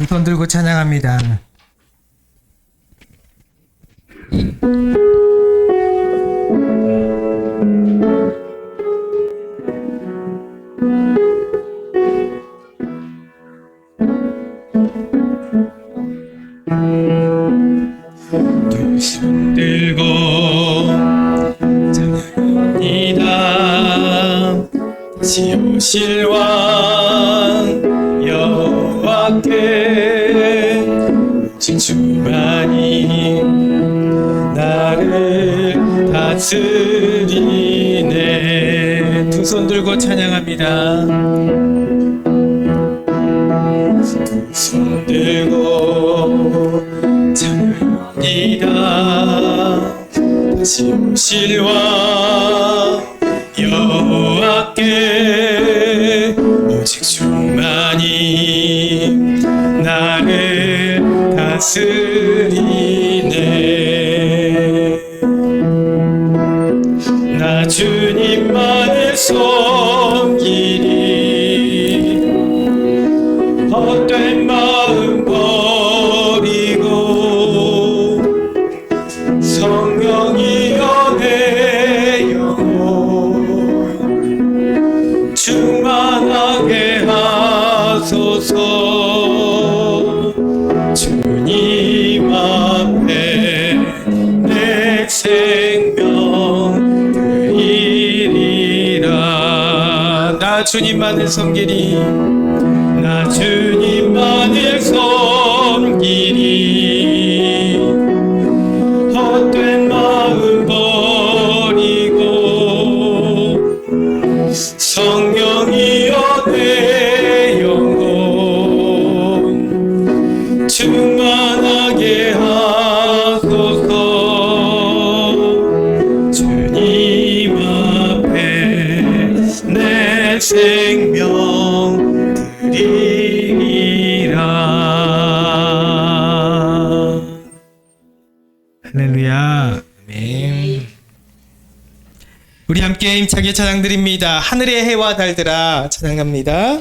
손 들고 찬양합니다. 두 손 들고 찬양합니다. 다시 오실 왕 여호와께 오직 주만이 나를 다스리네. 두 손 들고 찬양합니다. 두 손 들고 찬양합니다. 다시 오실 왕 여호와께 오직 주만이 나를 다스리네. 나 주님만을 섬기리. 헛된 마음 버리고 성령이여 내 영혼 충만하게 하소서. 주님 앞에 내 생명 드리리라. 나 주님만을 섬기리. 나 주님만을 섬기리. 헛된 마음 버리고 성령이여 내 영혼 충만하게 하소서. 주님 앞에 내 생명 드리리라. 할렐루야. 아멘. 우리 함께 힘차게 찬양 드립니다. 하늘의 해와 달들아 찬양합니다.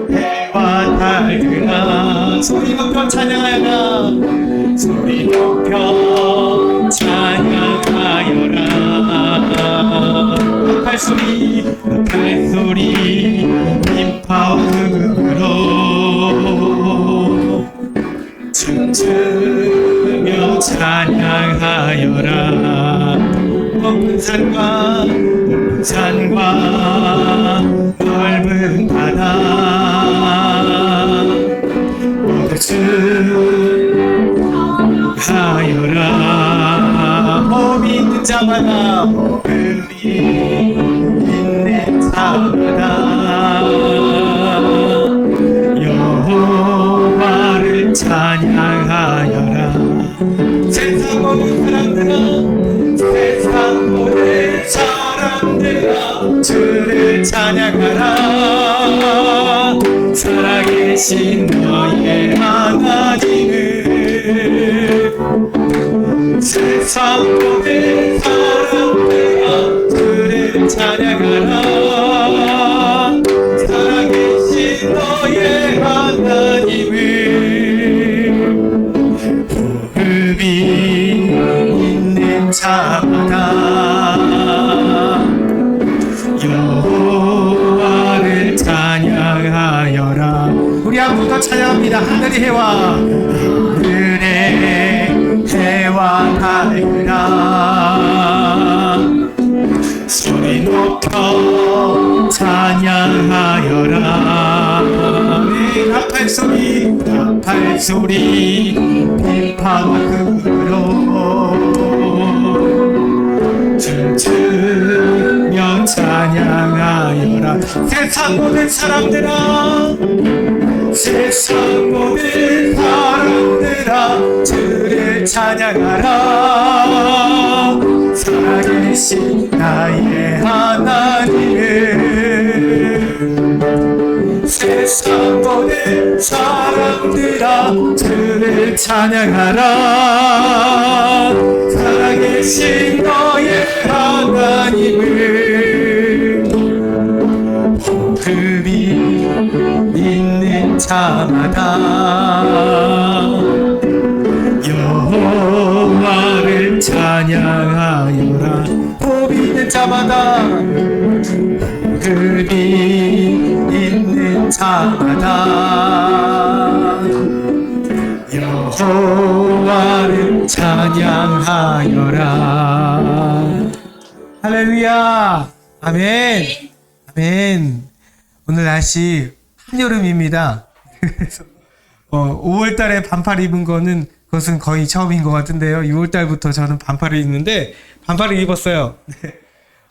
해와 달들아 소리 높여 찬양하여라. 소리 높여 찬양하여라. 팔소리 팔소리 힘파워 흙으로 춤추며 찬양하여라. 높은 산과 넓은 바다 모두 춤하여라. 호흡이 있는 자마다 호흡이 있는 자마다 여호와를 찬양하여라. 세상 모든 사람들아 세상 모든 사람들아 주를 찬양하라. 살아계신 너의 하나님을. 세상 모든 사람들아 주를 찬양하라. 살아계신 너의 하나님을. 호흡이 있는 자마다 여호와를 찬양하여라. 우리 한 번 더 찬양합니다. 하늘의 해와 해와 달들아 소리 높여 찬양하여라. 나팔소리 나팔소리 비파와 흙으로 춤추며 찬양하여라. 세상 모든 사람들아 세상 모든 사람들아 주를 찬양하라. 살아계신 나의 하나님을. 세상 모든 사람들 주를 찬양하라. 살아계신 너의 하나님을 복음이 있는 자마다 여호와를 찬양하여라. 복음이 있는 자마다 복음이 있는 자마다 여호와를 찬양하여라. 할렐루야. 아멘. 아멘. 오늘 날씨 한여름입니다. 그래서 5월달에 반팔 입은 거는 그것은 거의 처음인 것 같은데요. 6월달부터 저는 반팔을 입는데 반팔을 입었어요.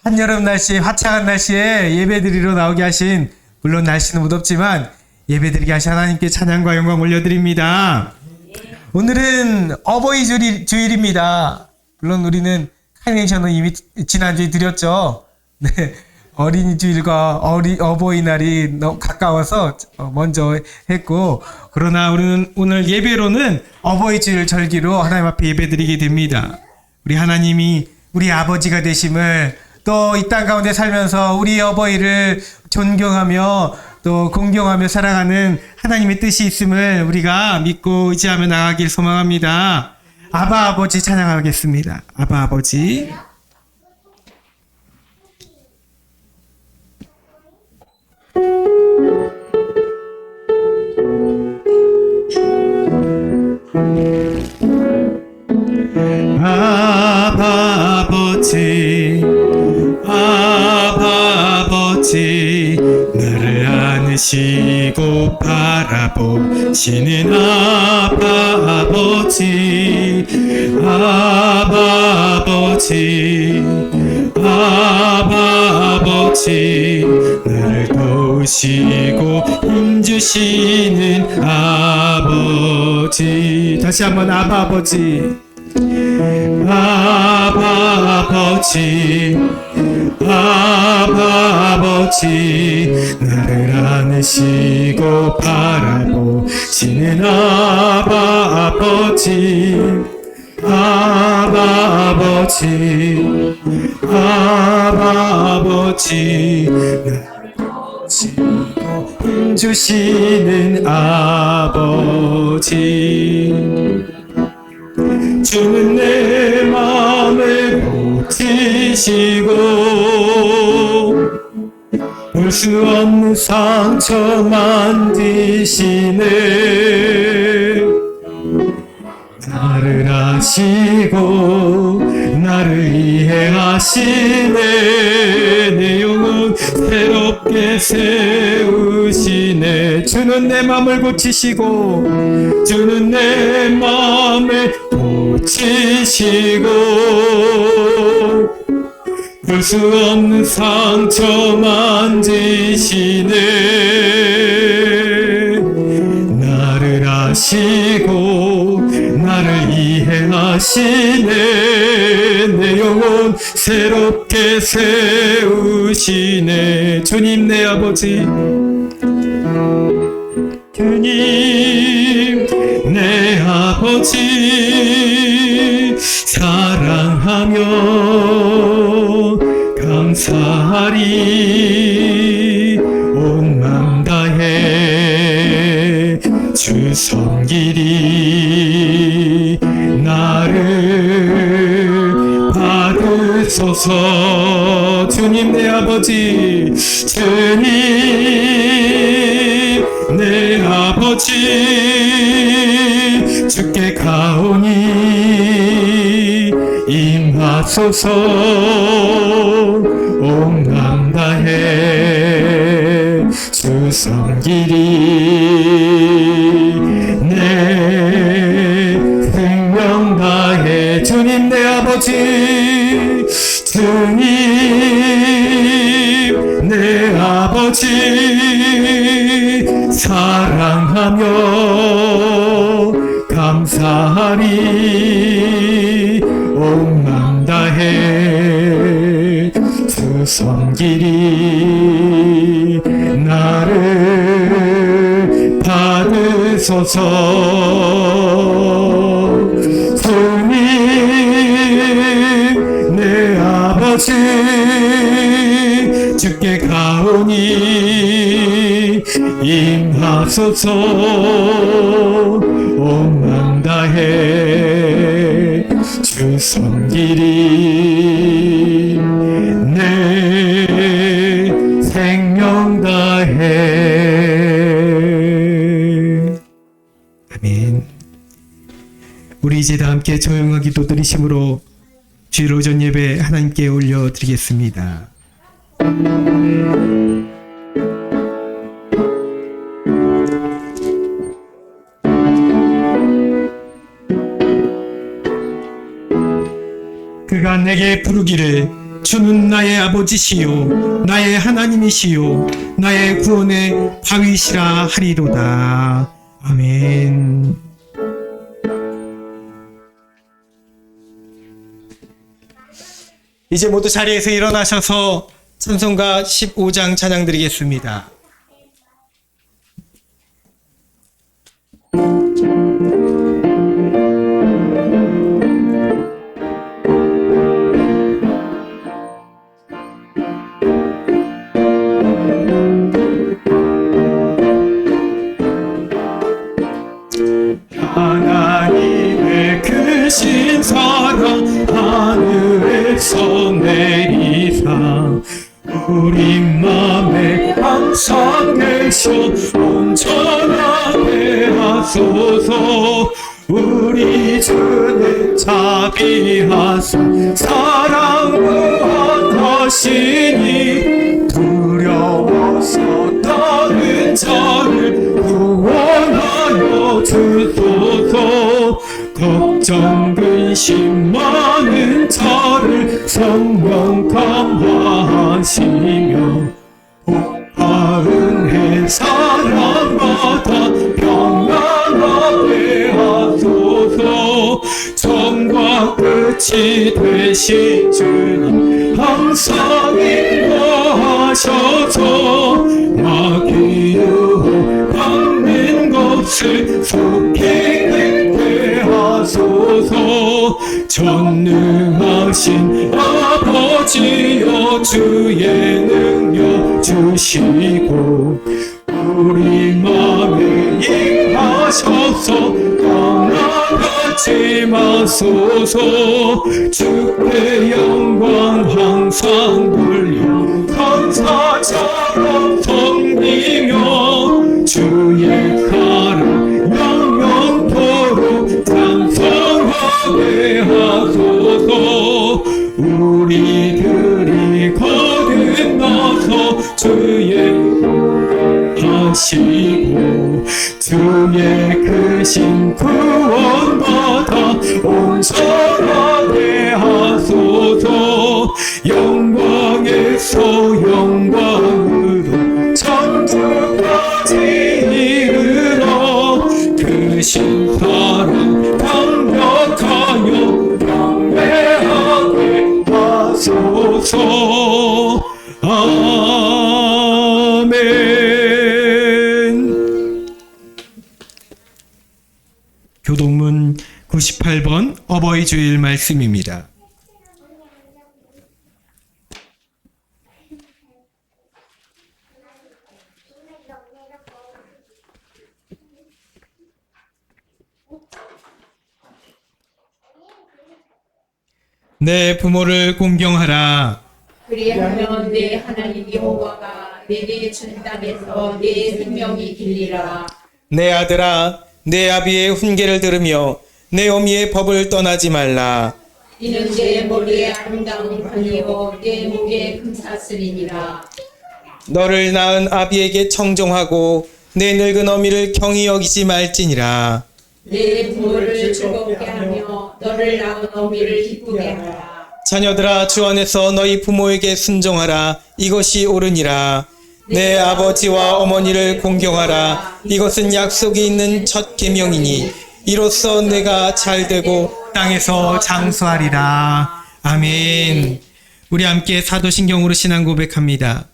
한여름 날씨, 화창한 날씨에 예배드리러 나오게 하신, 물론 날씨는 무덥지만 예배드리게 하신 하나님께 찬양과 영광 올려드립니다. 오늘은 어버이 주일입니다. 물론 우리는 카네이션은 이미 지난주에 드렸죠. 네. 어린이 주일과 어버이날이 너무 가까워서 먼저 했고, 그러나 우리는 오늘 예배로는 어버이 주일 절기로 하나님 앞에 예배드리게 됩니다. 우리 하나님이 우리 아버지가 되심을, 또 이 땅 가운데 살면서 우리 어버이를 존경하며 또 공경하며 살아가는 하나님의 뜻이 있음을 우리가 믿고 의지하며 나가길 소망합니다. 아바 아버지 찬양하겠습니다. 아바 아버지. 아바 아버지, 아바 아버지, 나를 안으시고 바라보시는 아바 아버지, 아바 아버지, 아바 아버지, 나를 도우시고 힘주시는 아버지. 다시 한번 아바 아버지, 아바 아버지, 아바 아버지, 나를 안으시고 바라보시는 아바 아버지, 아바 아버지, 아바 아버지, 나를 도우시고 힘주시는 아버지. 주는 내 마음을 고치시고 볼 수 없는 상처 만드시네. 나를 아시고 나를 이해하시네. 내 영혼 새롭게 세우시네. 주는 내 마음을 고치시고, 주는 내 마음을 고치시고 볼 수 없는 상처 만지시네. 나를 아시고 나를 이해하시네. 내 영혼 새롭게 세우시네. 주님 내 아버지, 주님 내 아버지, 사랑하며 감사하리. 온 맘 다해 주 섬기리. 나를 받으소서. 주님 내 아버지, 주님 내 아버지, 주께 가오니 임하소서. 온 맘 다해 주 섬기리. 내 생명 다해. 주님 내 아버지, 주님 내 아버지, 사랑하며 감사하리. 온 맘 다해 주 섬기리. 나를 받으소서. 주님 내 아버지 주께 가오니 임하소서. 온 마음 다해 주 섬기리 내 생명 다해. 아멘. 우리 이제 다 함께 조용한 기도 드리심으로 주일 오전 예배 하나님께 올려드리겠습니다. 그가 내게 부르기를 주는 나의 아버지시요 나의 하나님이시요 나의 구원의 바위시라 하리로다. 아멘. 이제 모두 자리에서 일어나셔서 찬송가 15장 찬양 드리겠습니다. 하나님의 크신 사랑 하늘에서 내리사 우리 맘에 항상 계셔 온전하게 하소서. 우리 주는 자비하사 사랑 무한하시니 두려워서 떠는 자를 구원하여 주소서. 걱정 근심 많은 자를 성령 감화하시며 복파은혜 사랑마다 평안하게 하소서. 처음과 끝이 되신 주님 항상 인도하셔서 마귀 유혹 받는 것을 속히 걷게 하소서. 전능하신 아버지여 주의 능력 주시고 우리 맘에 임하셔서 떠나가지 마소서. 주께 영광 항상 돌려 천사처럼 섬기며 주의 사랑 영영토록 찬송하게 하소서. 우리들이 거듭나서 주의 하시고 주의 크신 구원받아 온전하게 하소서. 영광에서 영광으로 천국까지 이르러 크신 사랑 강력하여 경배하게 하소서. 아멘. 교동문 98번 어버이 주일 말씀입니다. 내 부모를 공경하라. 그리하면 내 하나님 여호와가 내게 준 땅에서 내 생명이 길리라. 내 아들아, 내 아비의 훈계를 들으며 내 어미의 법을 떠나지 말라. 이는 내 머리에 아름다운 관이요 내 목에 금사슬이니라. 너를 낳은 아비에게 청종하고 내 늙은 어미를 경히 여기지 말지니라. 내 부모를 즐겁게 하며 너를 낳은 어미를 기쁘게 하라. 자녀들아, 주 안에서 너희 부모에게 순종하라. 이것이 옳으니라. 내 아버지와 어머니를 공경하라. 이것은 약속이 있는 첫 계명이니 이로써 내가 잘되고 땅에서 장수하리라. 아멘. 우리 함께 사도신경으로 신앙 고백합니다.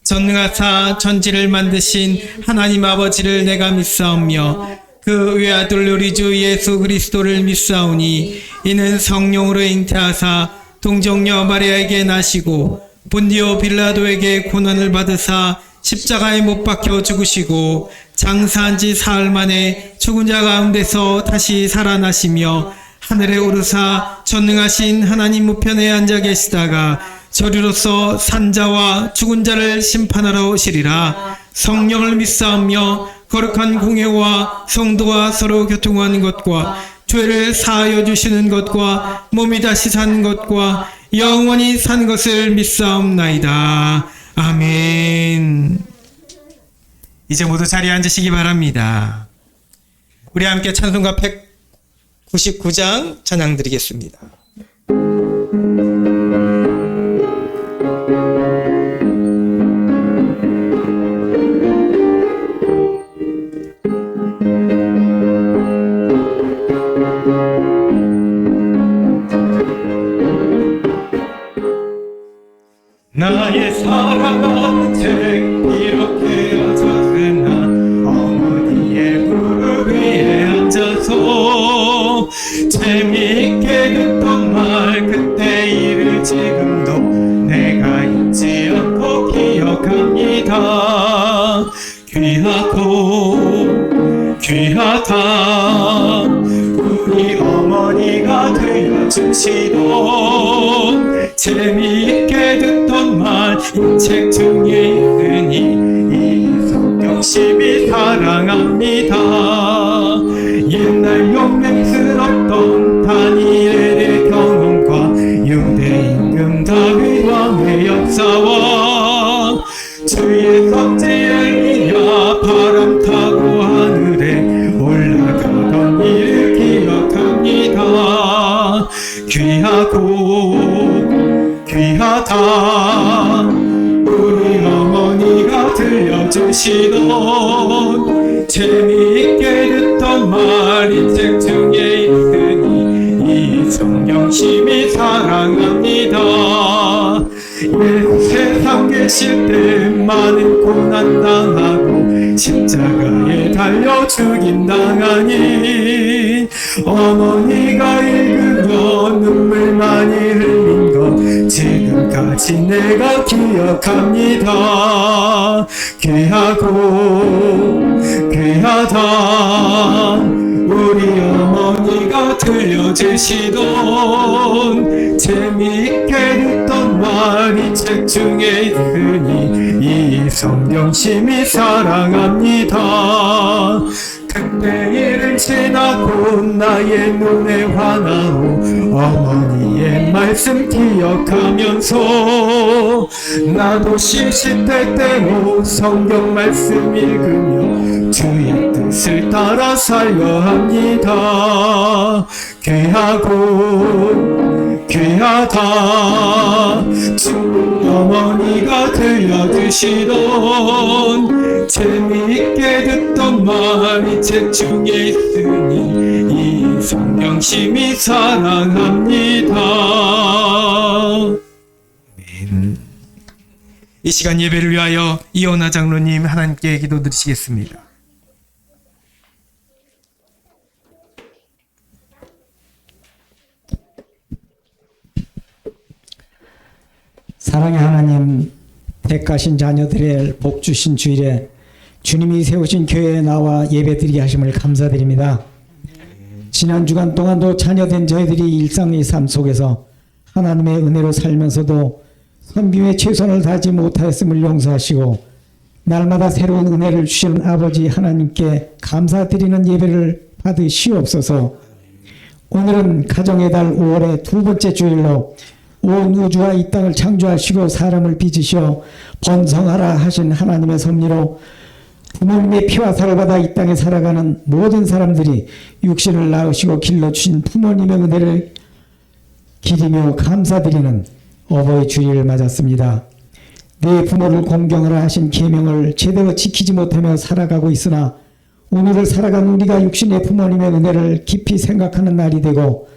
전능하사 천지를 만드신 하나님 아버지를 내가 믿사오며 그 외아들 우리 주 예수 그리스도를 믿사오니 이는 성령으로 잉태하사 동정녀 마리아에게 나시고 본디오 빌라도에게 고난을 받으사 십자가에 못 박혀 죽으시고 장사한 지 사흘 만에 죽은 자 가운데서 다시 살아나시며 하늘에 오르사 전능하신 하나님 우편에 앉아 계시다가 저리로서 산자와 죽은 자를 심판하러 오시리라. 성령을 믿사오며 거룩한 공회와 성도와 서로 교통하는 것과 죄를 사하여 주시는 것과 몸이 다시 사는 것과 영원히 산 것을 믿사옵나이다. 아멘. 이제 모두 자리에 앉으시기 바랍니다. 우리 함께 찬송가 199장 찬양 드리겠습니다. 나의 사랑은 책 이렇게 앉았으나 어머니의 무릎 위에 앉아서 재미있게 듣던 말 그때 일을 지금도 내가 잊지 않고 기억합니다. 귀하다 우리 어머니가 들려주시던 재미있게 듣던 말 이 책 중에 있으니 이 성경심이 사랑합니다. 옛날 용맹스럽던 다니엘의 경험과 유대 임금 다윗 왕의 역사와 주의 성지 엘리야 바람 타고 하늘에 올라가던 일을 기억합니다. 귀하다 우리 어머니가 들려주시던 재미있게 듣던 말 이 책 중에 있으니 이 성령심이 사랑합니다. 세상 계실 때 많은 고난 당하고 십자가에 달려 죽임 당하니 어머니가 읽으며 눈물 많이 흘린 것 지금까지 내가 기억합니다. 귀하다 우리 어머니가 들려주시던 재미있게 듣던 말 이 책 중에 있으니 이 성령심이 사랑합니다. 그때 일은 지나고 나의 눈에 환하오 어머니의 말씀 기억하면서 나도 시시때때로 성경 말씀 읽으며 주의 뜻을 따라 살려 합니다. 귀하다 주 어머니가 들려주시던 재미있게 듣던 말 이 책 중에 있으니 이 성령심이 사랑합니다. 이 시간 예배를 위하여 이온하 장로님 하나님께 기도드리시겠습니다. 사랑의 하나님, 택하신 자녀들의 복 주신 주일에 주님이 세우신 교회에 나와 예배드리게 하심을 감사드립니다. 지난 주간 동안도 자녀된 저희들이 일상의 삶 속에서 하나님의 은혜로 살면서도 선비에 최선을 다하지 못하였음을 용서하시고 날마다 새로운 은혜를 주시는 아버지 하나님께 감사드리는 예배를 받으시옵소서. 오늘은 가정의 달 5월의 두 번째 주일로 온 우주와 이 땅을 창조하시고 사람을 빚으시어 번성하라 하신 하나님의 섭리로 부모님의 피와 살을 받아 이 땅에 살아가는 모든 사람들이 육신을 낳으시고 길러주신 부모님의 은혜를 기리며 감사드리는 어버이 주일을 맞았습니다. 내 부모를 공경하라 하신 계명을 제대로 지키지 못하며 살아가고 있으나 오늘을 살아간 우리가 육신의 부모님의 은혜를 깊이 생각하는 날이 되고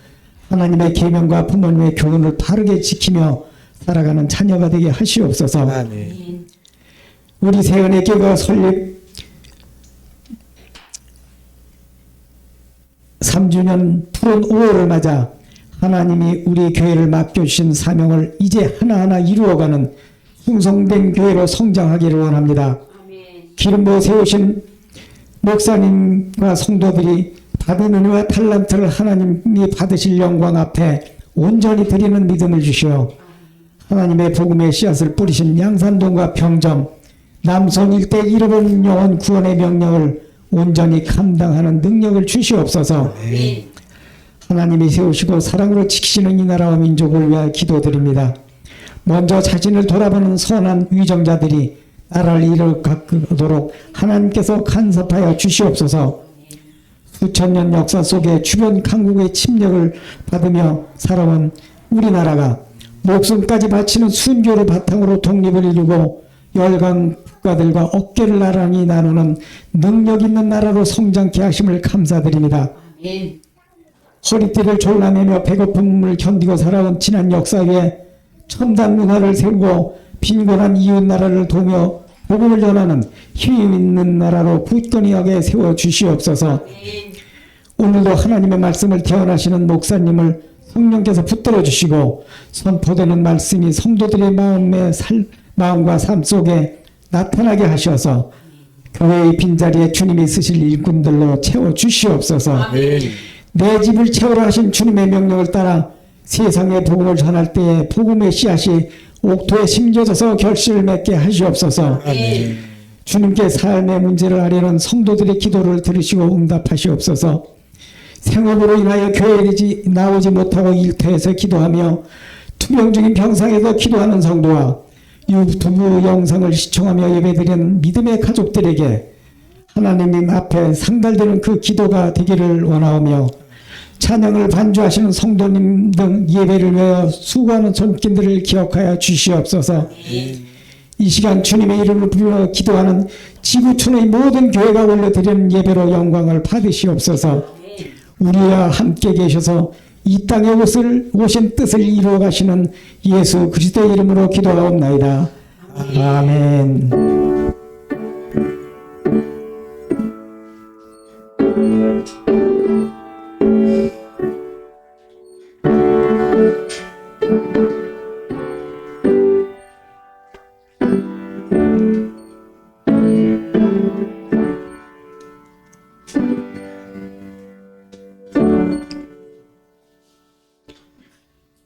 하나님의 계명과 부모님의 교훈을 바르게 지키며 살아가는 자녀가 되게 하시옵소서. 아멘. 우리 세연의 교회가 설립 3주년 푸른 5월을 맞아 하나님이 우리 교회를 맡겨주신 사명을 이제 하나하나 이루어가는 충성된 교회로 성장하기를 원합니다. 기름 부어 세우신 목사님과 성도들이 받은 은혜와 탈란트를 하나님이 받으실 영광 앞에 온전히 드리는 믿음을 주시어 하나님의 복음의 씨앗을 뿌리신 양산동과 평점, 남성 일대 잃어버린 영혼 구원의 명령을 온전히 감당하는 능력을 주시옵소서. 하나님이 세우시고 사랑으로 지키시는 이 나라와 민족을 위하여 기도드립니다. 먼저 자신을 돌아보는 선한 위정자들이 나라를 이뤄가도록 하나님께서 간섭하여 주시옵소서. 수천 년 역사 속에 주변 강국의 침략을 받으며 살아온 우리나라가 목숨까지 바치는 순교를 바탕으로 독립을 이루고 열강 국가들과 어깨를 나란히 나누는 능력 있는 나라로 성장케 하심을 감사드립니다. 허리띠를 졸라매며 배고픔을 견디고 살아온 지난 역사에 첨단 문화를 세우고 빈곤한 이웃 나라를 도우며 복음을 전하는 힘 있는 나라로 굳건히 하게 세워 주시옵소서. 오늘도 하나님의 말씀을 태어나시는 목사님을 성령께서 붙들어 주시고 선포되는 말씀이 성도들의 마음과 삶 속에 나타나게 하셔서 교회의 빈자리에 주님이 쓰실 일꾼들로 채워 주시옵소서. 내 집을 채우라 하신 주님의 명령을 따라 세상에 복음을 전할 때에 복음의 씨앗이 옥토에 심겨져서 결실을 맺게 하시옵소서. 주님께 삶의 문제를 아뢰는 성도들의 기도를 들으시고 응답하시옵소서. 생업으로 인하여 교회에 나오지 못하고 일터에서 기도하며 투병 중인 병상에서 기도하는 성도와 유튜브 영상을 시청하며 예배드리는 믿음의 가족들에게 하나님 앞에 상달되는 그 기도가 되기를 원하오며 찬양을 반주하시는 성도님 등 예배를 위하여 수고하는 손길들을 기억하여 주시옵소서. 이 시간 주님의 이름을 불러 기도하는 지구촌의 모든 교회가 올려드리는 예배로 영광을 받으시옵소서. 우리와 함께 계셔서 이 땅에 오신 뜻을 이루어 가시는 예수 그리스도의 이름으로 기도하옵나이다. 아멘.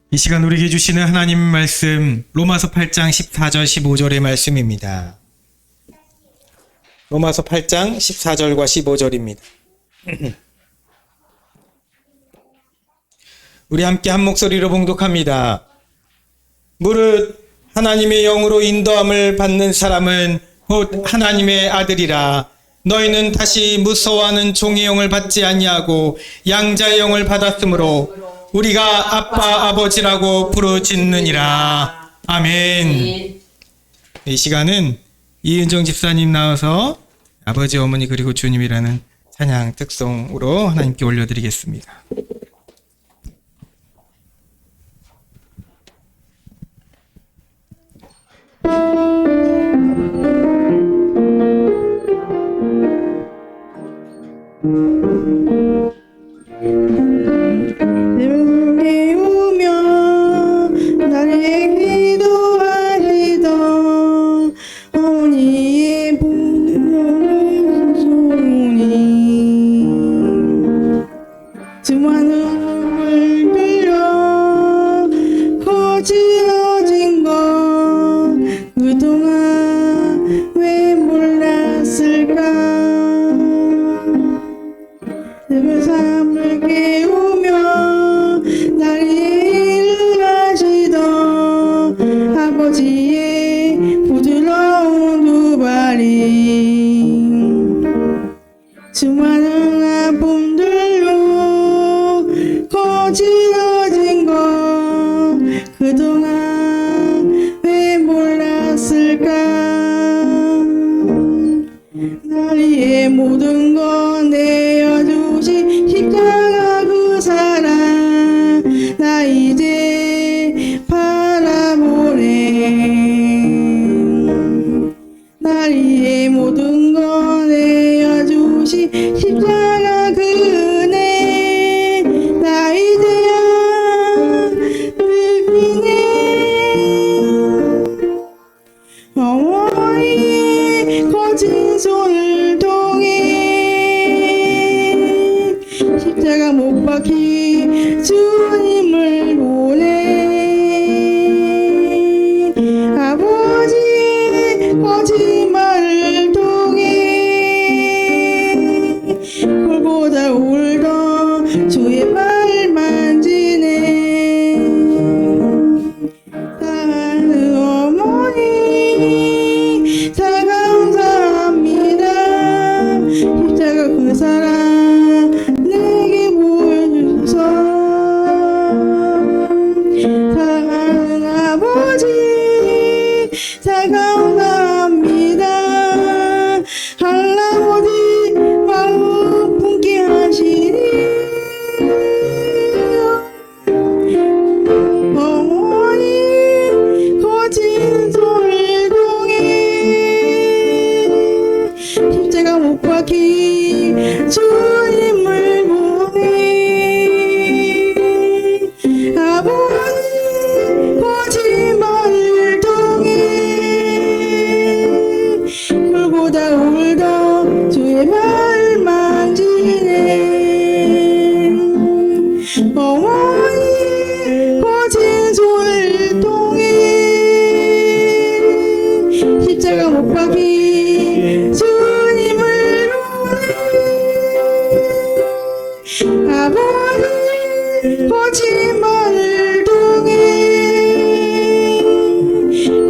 이 시간 우리에게 주시는 하나님 말씀 로마서 8장 14절 15절의 말씀입니다. 로마서 8장 14절과 15절입니다. 우리 함께 한 목소리로 봉독합니다. 무릇 하나님의 영으로 인도함을 받는 사람은 곧 하나님의 아들이라. 너희는 다시 무서워하는 종의 영을 받지 아니하고 양자의 영을 받았으므로 우리가 아빠 아버지라고 부르짖느니라. 아멘. 이 시간은 이은정 집사님 나와서 아버지 어머니 그리고 주님이라는 찬양 특송으로 하나님께 올려드리겠습니다. 나리의 모든 것 내어주신 십자가 그 십자가 못 박힌 주님을 보내 아버지의 거짓말을 통해 골고다 울던 주의 발 만지네 사랑하는 어머니 다 감사합니다 십자가 그 사랑 내게 보여주소서 사랑하는 아버지 다 감사합니다 할아버지 마음 품게 하시니 어머니 거친 손을 통해 십자가 못 박힌 주님을 보내 아버지 거짓말을 통해 울고다 울던 주의 발 만지네 어머니 거친 손을 통해 십자가 못 박힌 주님을 보내 아버지 거짓말을 통해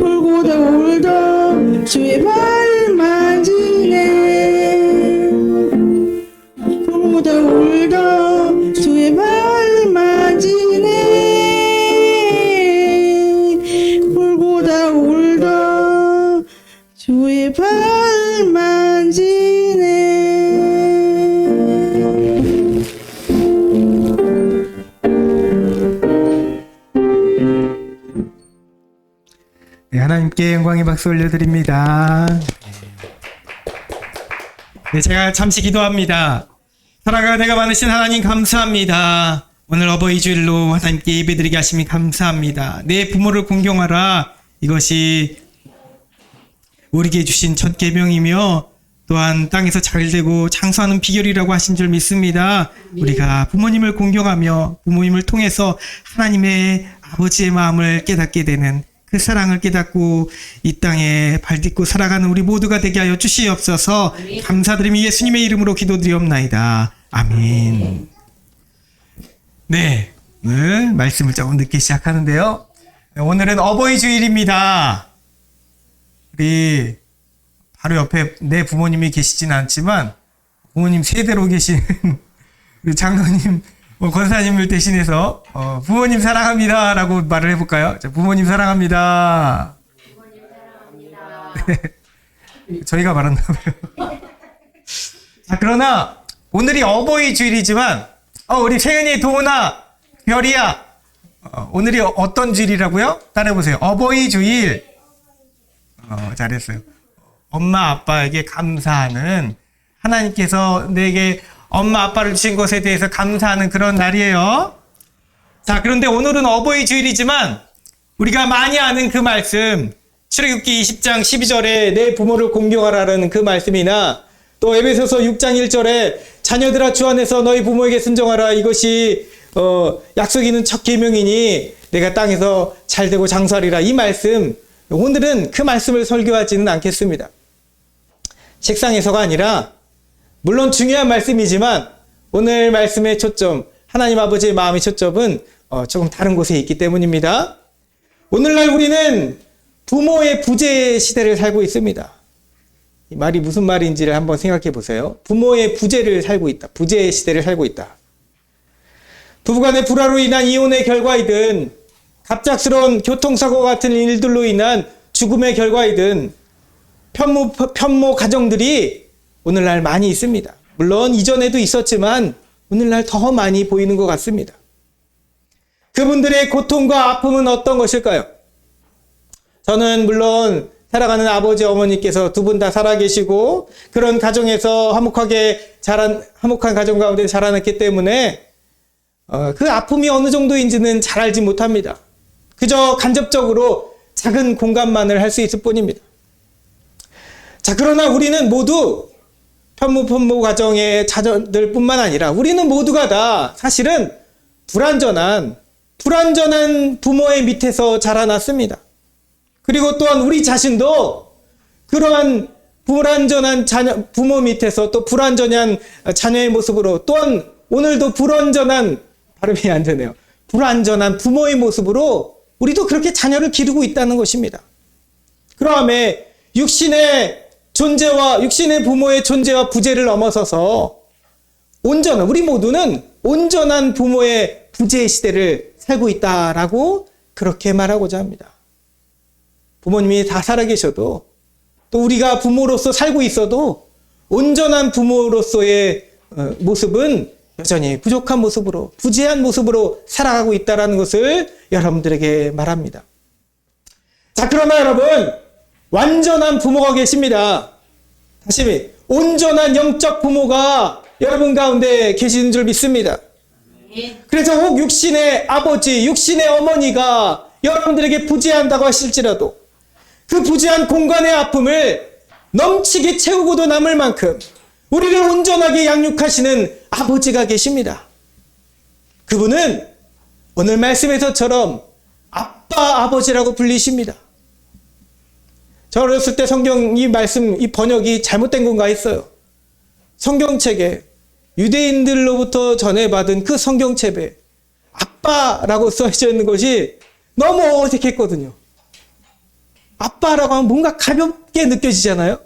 울고다 울던 주의 발 만지네 울고다 울던 주의 발 만지네 울고다 울던 주의 발 만지네 네, 하나님께 영광의 박수 올려드립니다. 네, 제가 잠시 기도합니다. 사랑과 내가 많으신 하나님 감사합니다. 오늘 어버이 주일로 하나님께 예배드리게 하심이 감사합니다. 내 부모를 공경하라. 이것이 우리에게 주신 첫 계명이며 또한 땅에서 잘되고 장수하는 비결이라고 하신 줄 믿습니다. 우리가 부모님을 공경하며 부모님을 통해서 하나님의 아버지의 마음을 깨닫게 되는 그 사랑을 깨닫고 이 땅에 발딛고 살아가는 우리 모두가 되게 하여 주시옵소서. 감사드리며 예수님의 이름으로 기도드리옵나이다. 아멘. 네, 오늘 말씀을 조금 늦게 시작하는데요. 오늘은 어버이 주일입니다. 우리 바로 옆에 내 부모님이 계시진 않지만 부모님 세대로 계신 우리 장로님, 권사님을 대신해서 부모님 사랑합니다 라고 말을 해볼까요? 자, 부모님 사랑합니다. 부모님 사랑합니다. 네, 저희가 말았나 봐요. 자, 그러나 오늘이 어버이 주일이지만 우리 세은이, 도훈아, 별이야, 오늘이 어떤 주일이라고요? 따라해보세요. 어버이 주일. 잘했어요. 엄마 아빠에게 감사하는, 하나님께서 내게 엄마 아빠를 주신 것에 대해서 감사하는 그런 날이에요. 자, 그런데 오늘은 어버이 주일이지만 우리가 많이 아는 그 말씀, 출애굽기 20장 12절에 내 부모를 공경하라는 그 말씀이나 또 에베소서 6장 1절에 자녀들아 주 안에서 너희 부모에게 순종하라. 이것이 약속이 있는 첫 계명이니 내가 땅에서 잘되고 장수하리라. 이 말씀, 오늘은 그 말씀을 설교하지는 않겠습니다. 책상에서가 아니라 물론 중요한 말씀이지만 오늘 말씀의 초점, 하나님 아버지의 마음의 초점은 조금 다른 곳에 있기 때문입니다. 오늘날 우리는 부모의 부재 시대를 살고 있습니다. 이 말이 무슨 말인지를 한번 생각해 보세요. 부모의 부재를 살고 있다. 부재의 시대를 살고 있다. 부부간의 불화로 인한 이혼의 결과이든 갑작스러운 교통사고 같은 일들로 인한 죽음의 결과이든 편모 가정들이 오늘날 많이 있습니다. 물론 이전에도 있었지만 오늘날 더 많이 보이는 것 같습니다. 그분들의 고통과 아픔은 어떤 것일까요? 저는 물론 살아가는 아버지 어머니께서 두 분 다 살아계시고 그런 가정에서 화목한 가정 가운데 자라났기 때문에 그 아픔이 어느 정도인지는 잘 알지 못합니다. 그저 간접적으로 작은 공감만을 할 수 있을 뿐입니다. 자, 그러나 우리는 모두 편모 가정의 자녀들뿐만 아니라 우리는 모두가 다 사실은 불완전한 부모의 밑에서 자라났습니다. 그리고 또한 우리 자신도 그러한 불완전한 부모 밑에서 또 불완전한 자녀의 모습으로 또한 오늘도 발음이 안 되네요. 불완전한 부모의 모습으로 우리도 그렇게 자녀를 기르고 있다는 것입니다. 그러함에 육신의 부모의 존재와 부재를 넘어서서 우리 모두는 온전한 부모의 부재의 시대를 살고 있다라고 그렇게 말하고자 합니다. 부모님이 다 살아계셔도 또 우리가 부모로서 살고 있어도 온전한 부모로서의 모습은 여전히 부족한 모습으로 부재한 모습으로 살아가고 있다는 것을 여러분들에게 말합니다. 자, 그러나 여러분 완전한 부모가 계십니다. 다시 온전한 영적 부모가 여러분 가운데 계시는 줄 믿습니다. 그래서 혹 육신의 아버지, 육신의 어머니가 여러분들에게 부재한다고 하실지라도 그 부재한 공간의 아픔을 넘치게 채우고도 남을 만큼 우리를 온전하게 양육하시는 아버지가 계십니다. 그분은 오늘 말씀에서처럼 아빠, 아버지라고 불리십니다. 저 어렸을 때 성경 이 번역이 잘못된 건가 했어요. 성경책에 유대인들로부터 전해받은 그 성경책에 아빠라고 써져 있는 것이 너무 어색했거든요. 아빠라고 하면 뭔가 가볍게 느껴지잖아요.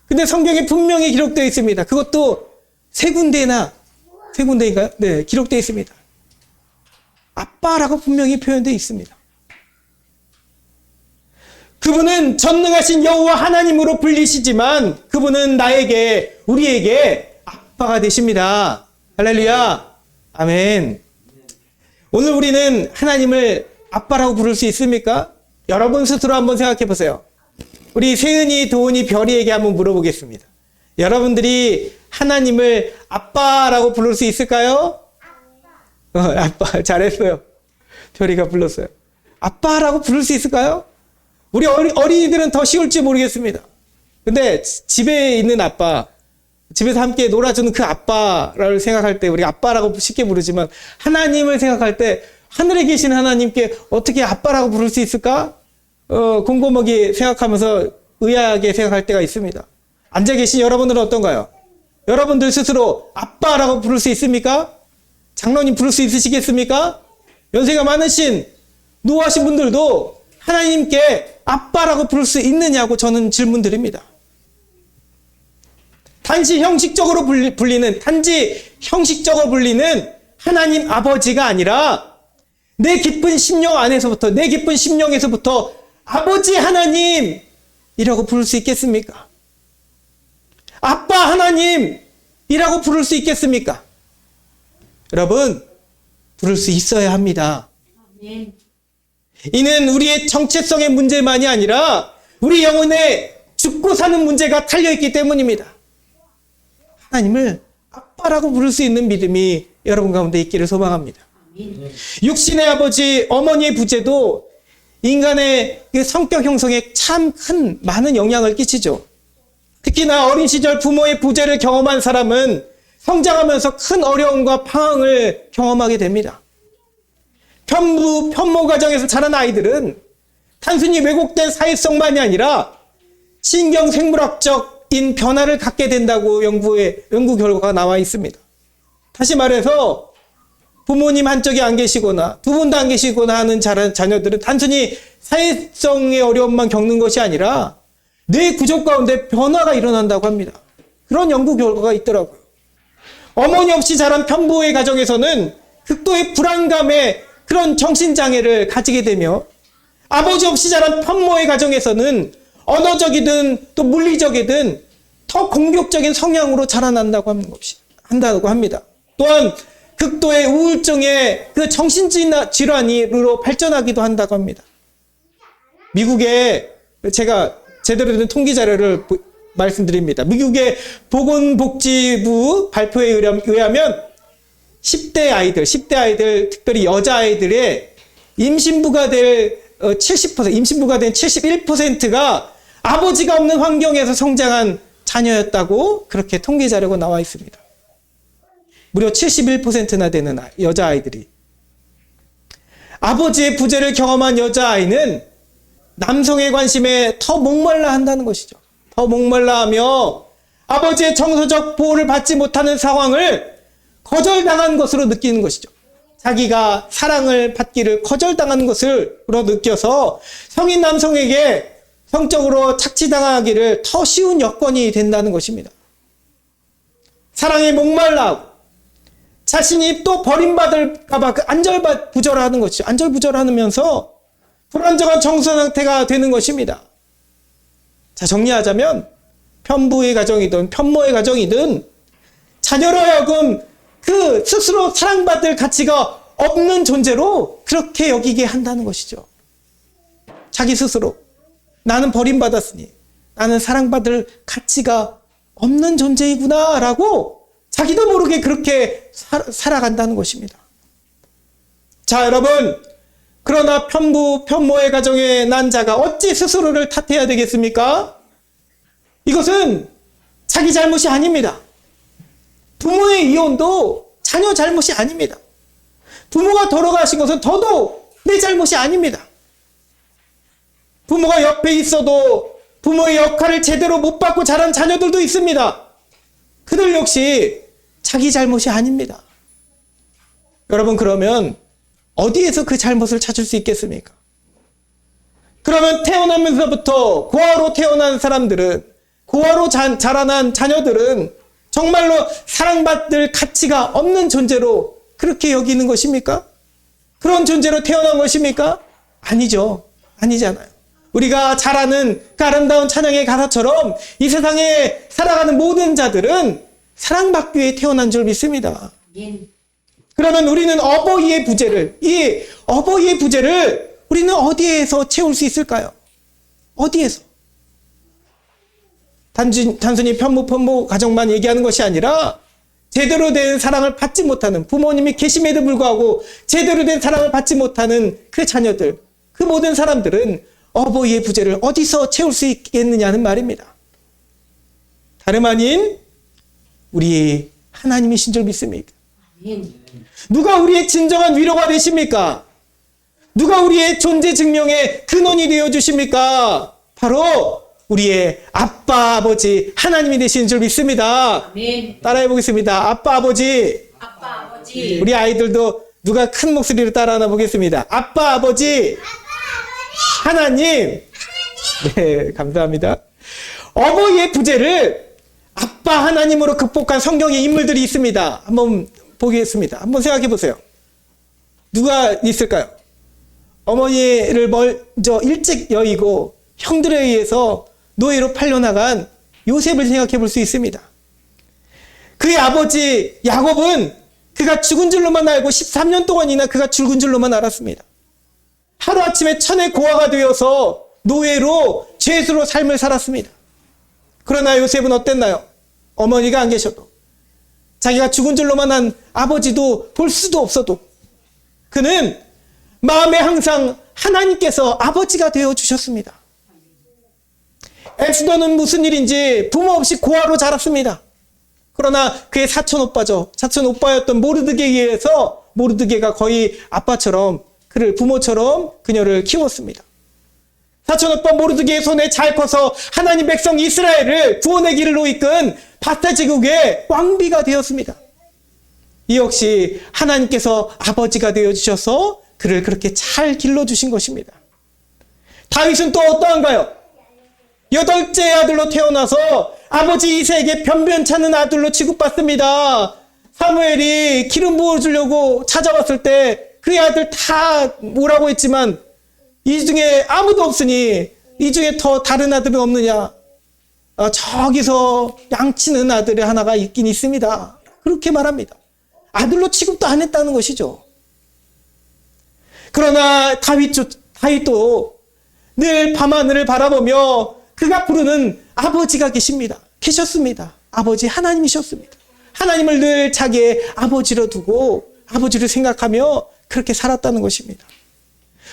근데 성경에 분명히 기록되어 있습니다. 그것도 세 군데인가요? 네, 기록되어 있습니다. 아빠라고 분명히 표현되어 있습니다. 그분은 전능하신 여호와 하나님으로 불리시지만 그분은 우리에게 아빠가 되십니다. 할렐루야. 아멘. 오늘 우리는 하나님을 아빠라고 부를 수 있습니까? 여러분 스스로 한번 생각해 보세요. 우리 세은이, 도은이, 별이에게 한번 물어보겠습니다. 여러분들이 하나님을 아빠라고 부를 수 있을까요? 아빠. 잘했어요. 별이가 불렀어요. 아빠라고 부를 수 있을까요? 우리 어린이들은 더 쉬울지 모르겠습니다. 근데 집에 있는 아빠, 집에서 함께 놀아주는 그 아빠를 생각할 때 우리 아빠라고 쉽게 부르지만 하나님을 생각할 때 하늘에 계신 하나님께 어떻게 아빠라고 부를 수 있을까? 곰곰하게 생각하면서 의아하게 생각할 때가 있습니다. 앉아 계신 여러분들은 어떤가요? 여러분들 스스로 아빠라고 부를 수 있습니까? 장로님 부를 수 있으시겠습니까? 연세가 많으신 노하신 분들도 하나님께 아빠라고 부를 수 있느냐고 저는 질문 드립니다. 단지 형식적으로 불리는 하나님 아버지가 아니라 내 깊은 심령 안에서부터, 내 깊은 심령에서부터 아버지 하나님이라고 부를 수 있겠습니까? 아빠 하나님이라고 부를 수 있겠습니까? 여러분, 부를 수 있어야 합니다. 아멘. 이는 우리의 정체성의 문제만이 아니라 우리 영혼에 죽고 사는 문제가 달려있기 때문입니다. 하나님을 아빠라고 부를 수 있는 믿음이 여러분 가운데 있기를 소망합니다. 육신의 아버지, 어머니의 부재도 인간의 성격 형성에 참 많은 영향을 끼치죠. 특히나 어린 시절 부모의 부재를 경험한 사람은 성장하면서 큰 어려움과 방황을 경험하게 됩니다. 편모 가정에서 자란 아이들은 단순히 왜곡된 사회성만이 아니라 신경 생물학적인 변화를 갖게 된다고 연구 결과가 나와 있습니다. 다시 말해서 부모님 한쪽이 안 계시거나 두 분 다 안 계시거나 하는 자녀들은 단순히 사회성의 어려움만 겪는 것이 아니라 뇌 구조 가운데 변화가 일어난다고 합니다. 그런 연구 결과가 있더라고요. 어머니 없이 자란 편부의 가정에서는 극도의 불안감에 그런 정신장애를 가지게 되며 아버지 없이 자란 편모의 가정에서는 언어적이든 또 물리적이든 더 공격적인 성향으로 자라난다고 합니다. 또한 극도의 우울증의 그 정신질환으로 발전하기도 한다고 합니다. 미국의 제가 제대로 된 통계 자료를 말씀드립니다. 미국의 보건복지부 발표에 의하면 10대 아이들, 특별히 여자아이들의 임신부가 된 71%가 아버지가 없는 환경에서 성장한 자녀였다고 그렇게 통계 자료가 나와 있습니다. 무려 71%나 되는 여자아이들이. 아버지의 부재를 경험한 여자아이는 남성의 관심에 더 목말라 한다는 것이죠. 더 목말라 하며 아버지의 정서적 보호를 받지 못하는 상황을 거절당한 것으로 느끼는 것이죠. 자기가 사랑을 받기를 거절당하는 것으로 느껴서 성인 남성에게 성적으로 착취당하기를 더 쉬운 여건이 된다는 것입니다. 사랑에 목말라하고 자신이 또 버림받을까봐 그 안절부절하는 것이죠. 안절부절하면서 불안정한 정서 상태가 되는 것입니다. 자, 정리하자면 편부의 가정이든 편모의 가정이든 자녀로 하여금 그 스스로 사랑받을 가치가 없는 존재로 그렇게 여기게 한다는 것이죠. 자기 스스로 나는 버림받았으니 나는 사랑받을 가치가 없는 존재이구나 라고 자기도 모르게 그렇게 살아간다는 것입니다. 자, 여러분, 그러나 편부, 편모의 가정에 난 자가 어찌 스스로를 탓해야 되겠습니까? 이것은 자기 잘못이 아닙니다. 부모의 이혼도 자녀 잘못이 아닙니다. 부모가 돌아가신 것은 더더욱 내 잘못이 아닙니다. 부모가 옆에 있어도 부모의 역할을 제대로 못 받고 자란 자녀들도 있습니다. 그들 역시 자기 잘못이 아닙니다. 여러분, 그러면 어디에서 그 잘못을 찾을 수 있겠습니까? 그러면 태어나면서부터 고아로 태어난 사람들은, 고아로 자라난 자녀들은 정말로 사랑받을 가치가 없는 존재로 그렇게 여기는 것입니까? 그런 존재로 태어난 것입니까? 아니죠. 아니잖아요. 우리가 잘 아는 그 아름다운 찬양의 가사처럼 이 세상에 살아가는 모든 자들은 사랑받기 위해 태어난 줄 믿습니다. 그러면 우리는 어버이의 부재를, 이 어버이의 부재를 우리는 어디에서 채울 수 있을까요? 어디에서? 단순히 편모 가정만 얘기하는 것이 아니라 제대로 된 사랑을 받지 못하는, 부모님이 계심에도 불구하고 제대로 된 사랑을 받지 못하는 그 자녀들, 그 모든 사람들은 어버이의 부재를 어디서 채울 수 있겠느냐는 말입니다. 다름 아닌 우리 하나님이신 줄 믿습니다. 누가 우리의 진정한 위로가 되십니까? 누가 우리의 존재 증명의 근원이 되어 주십니까? 바로 우리의 아빠, 아버지, 하나님이 되시는 줄 믿습니다. 아멘. 따라해 보겠습니다. 아빠, 아버지. 아빠, 아버지. 우리 아이들도 누가 큰 목소리로 따라하나 보겠습니다. 아빠, 아버지. 하나님. 네, 감사합니다. 어버이의 부재를 아빠 하나님으로 극복한 성경의 인물들이 있습니다. 한번 보겠습니다. 한번 생각해 보세요. 누가 있을까요? 어머니를 먼저 일찍 여의고 형들에 의해서 노예로 팔려나간 요셉을 생각해 볼 수 있습니다. 그의 아버지 야곱은 그가 죽은 줄로만 알고 13년 동안이나 그가 죽은 줄로만 알았습니다. 하루아침에 천의 고아가 되어서 노예로 죄수로 삶을 살았습니다. 그러나 요셉은 어땠나요? 어머니가 안 계셔도, 자기가 죽은 줄로만 한 아버지도 볼 수도 없어도 그는 마음에 항상 하나님께서 아버지가 되어 주셨습니다. 엑스더는 무슨 일인지 부모 없이 고아로 자랐습니다. 그러나 그의 사촌 오빠였던 모르드게에 의해서 모르드게가 거의 아빠처럼, 그를 부모처럼 그녀를 키웠습니다. 사촌 오빠 모르드게의 손에 잘 커서 하나님 백성 이스라엘을 구원의 길로 이끈 바사 제국의 왕비가 되었습니다. 이 역시 하나님께서 아버지가 되어주셔서 그를 그렇게 잘 길러주신 것입니다. 다윗은 또 어떠한가요? 8째 아들로 태어나서 아버지 이새에게 변변찮은 아들로 취급받습니다. 사무엘이 기름 부어주려고 찾아왔을 때 그의 아들 다 오라고 했지만 이 중에 아무도 없으니 이 중에 더 다른 아들은 없느냐? 저기서 양치는 아들이 하나가 있긴 있습니다. 그렇게 말합니다. 아들로 취급도 안 했다는 것이죠. 그러나 다윗도 늘 밤하늘을 바라보며 그가 부르는 아버지가 계셨습니다. 아버지 하나님이셨습니다. 하나님을 늘 자기의 아버지로 두고 아버지를 생각하며 그렇게 살았다는 것입니다.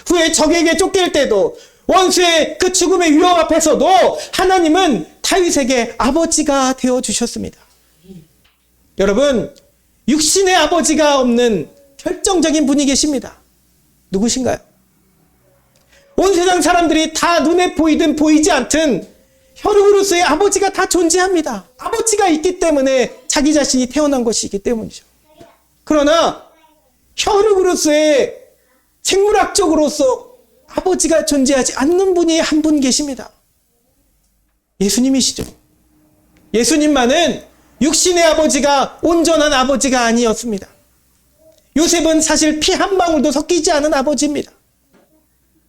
후에 적에게 쫓길 때도 원수의 그 죽음의 위험 앞에서도 하나님은 다윗에게 아버지가 되어 주셨습니다. 여러분, 육신의 아버지가 없는 결정적인 분이 계십니다. 누구신가요? 온 세상 사람들이 다 눈에 보이든 보이지 않든 혈육으로서의 아버지가 다 존재합니다. 아버지가 있기 때문에 자기 자신이 태어난 것이기 때문이죠. 그러나 혈육으로서의 생물학적으로서 아버지가 존재하지 않는 분이 한 분 계십니다. 예수님이시죠. 예수님만은 육신의 아버지가 온전한 아버지가 아니었습니다. 요셉은 사실 피 한 방울도 섞이지 않은 아버지입니다.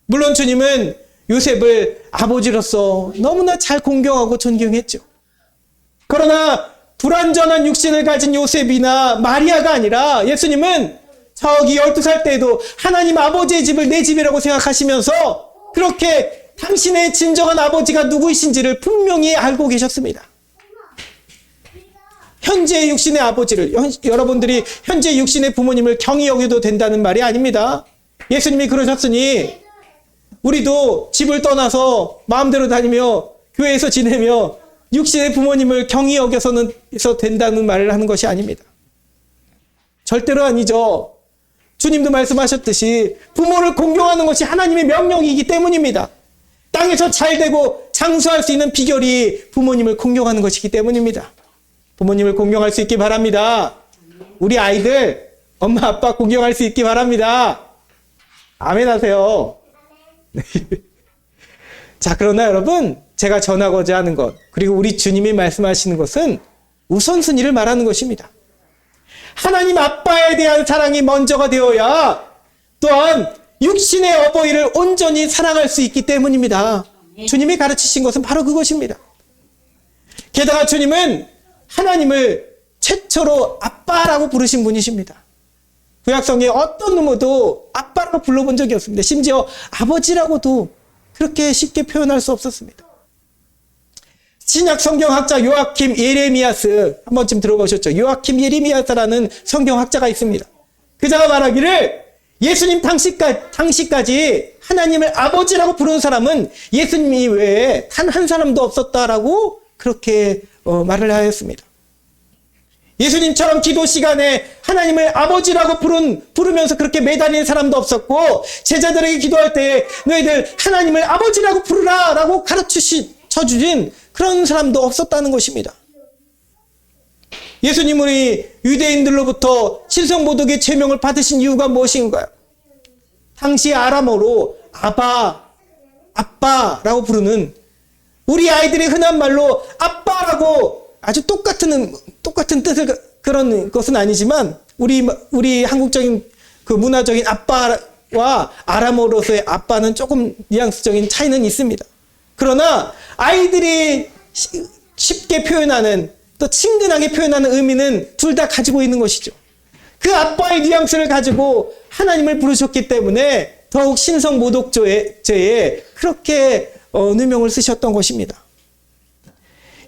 물론 주님은 요셉을 아버지로서 너무나 잘 공경하고 존경했죠. 그러나 불완전한 육신을 가진 요셉이나 마리아가 아니라 예수님은 저기 12살 때에도 하나님 아버지의 집을 내 집이라고 생각하시면서 그렇게 당신의 진정한 아버지가 누구이신지를 분명히 알고 계셨습니다. 현재 육신의 아버지를, 여러분들이 현재 육신의 부모님을 경히 여겨도 된다는 말이 아닙니다. 예수님이 그러셨으니 우리도 집을 떠나서 마음대로 다니며 교회에서 지내며 육신의 부모님을 경히 여겨서는 된다는 말을 하는 것이 아닙니다. 절대로 아니죠. 주님도 말씀하셨듯이 부모를 공경하는 것이 하나님의 명령이기 때문입니다. 땅에서 잘되고 장수할 수 있는 비결이 부모님을 공경하는 것이기 때문입니다. 부모님을 공경할 수 있기 바랍니다. 우리 아이들 엄마 아빠 공경할 수 있기 바랍니다. 아멘 하세요. 자, 그러나 여러분, 제가 전하고자 하는 것, 그리고 우리 주님이 말씀하시는 것은 우선순위를 말하는 것입니다. 하나님 아빠에 대한 사랑이 먼저가 되어야 또한 육신의 어버이를 온전히 사랑할 수 있기 때문입니다. 주님이 가르치신 것은 바로 그것입니다. 게다가 주님은 하나님을 최초로 아빠라고 부르신 분이십니다. 구약성에 어떤 누구도 아빠라고 불러본 적이 없습니다. 심지어 아버지라고도 그렇게 쉽게 표현할 수 없었습니다. 신약 성경학자 요아킴 예레미야스 한 번쯤 들어보셨죠? 요아킴 예레미야스라는 성경학자가 있습니다. 그자가 말하기를 예수님 당시까지 하나님을 아버지라고 부르는 사람은 예수님 이외에 단 한 사람도 없었다라고 그렇게 말을 하였습니다. 예수님처럼 기도 시간에 하나님을 아버지라고 부르면서 그렇게 매달리는 사람도 없었고, 제자들에게 기도할 때 너희들 하나님을 아버지라고 부르라 라고 가르쳐주신 그런 사람도 없었다는 것입니다. 예수님은 유대인들로부터 신성모독의 제명을 받으신 이유가 무엇인가요? 당시 아람어로 아빠라고 부르는, 우리 아이들이 흔한 말로 아빠라고 아주 똑같은 뜻을 그런 것은 아니지만 우리 한국적인 그 문화적인 아빠와 아람어로서의 아빠는 조금 뉘앙스적인 차이는 있습니다. 그러나 아이들이 쉽게 표현하는, 또 친근하게 표현하는 의미는 둘 다 가지고 있는 것이죠. 그 아빠의 뉘앙스를 가지고 하나님을 부르셨기 때문에 더욱 신성모독죄에 그렇게 누명을 쓰셨던 것입니다.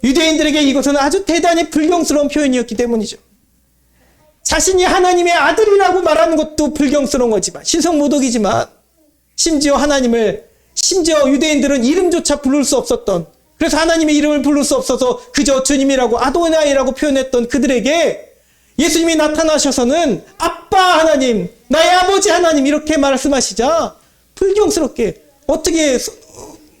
유대인들에게 이것은 아주 대단히 불경스러운 표현이었기 때문이죠. 자신이 하나님의 아들이라고 말하는 것도 불경스러운 거지만, 신성모독이지만, 심지어 유대인들은 이름조차 부를 수 없었던, 그래서 하나님의 이름을 부를 수 없어서 그저 주님이라고 아도나이라고 표현했던 그들에게 예수님이 나타나셔서는 아빠 하나님, 나의 아버지 하나님 이렇게 말씀하시자 불경스럽게, 어떻게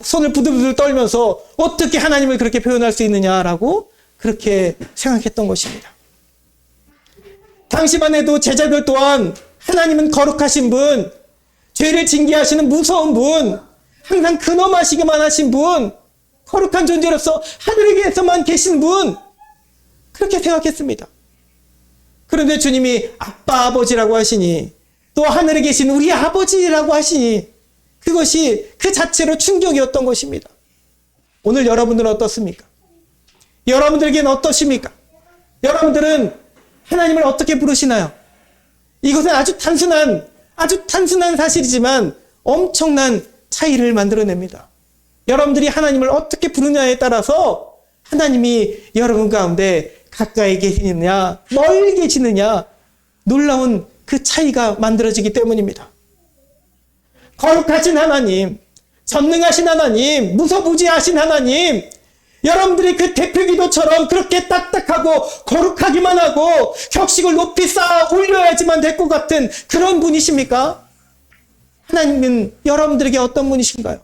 손을 부들부들 떨면서 어떻게 하나님을 그렇게 표현할 수 있느냐라고 그렇게 생각했던 것입니다. 당시만 해도 제자들 또한 하나님은 거룩하신 분, 죄를 징계하시는 무서운 분, 항상 근엄하시기만 하신 분, 거룩한 존재로서 하늘에게서만 계신 분, 그렇게 생각했습니다. 그런데 주님이 아빠 아버지라고 하시니, 또 하늘에 계신 우리 아버지라고 하시니, 그것이 그 자체로 충격이었던 것입니다. 오늘 여러분들은 어떻습니까? 여러분들에게는 어떠십니까? 여러분들은 하나님을 어떻게 부르시나요? 이것은 아주 단순한 사실이지만 엄청난 차이를 만들어냅니다. 여러분들이 하나님을 어떻게 부르냐에 따라서 하나님이 여러분 가운데 가까이 계시느냐, 멀리 계시느냐, 놀라운 그 차이가 만들어지기 때문입니다. 거룩하신 하나님, 전능하신 하나님, 무소부지하신 하나님, 여러분들이 그 대표기도처럼 그렇게 딱딱하고 거룩하기만 하고 격식을 높이 쌓아 올려야지만 될 것 같은 그런 분이십니까? 하나님은 여러분들에게 어떤 분이신가요?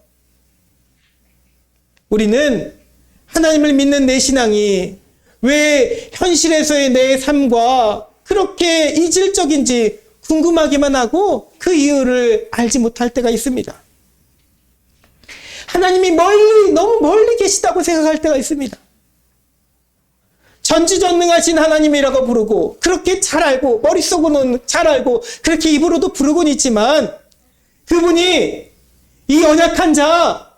우리는 하나님을 믿는 내 신앙이 왜 현실에서의 내 삶과 그렇게 이질적인지 궁금하기만 하고 그 이유를 알지 못할 때가 있습니다. 하나님이 너무 멀리 계시다고 생각할 때가 있습니다. 전지전능하신 하나님이라고 부르고 그렇게 잘 알고 머릿속으로는 잘 알고 그렇게 입으로도 부르곤 있지만 그분이 이 연약한 자,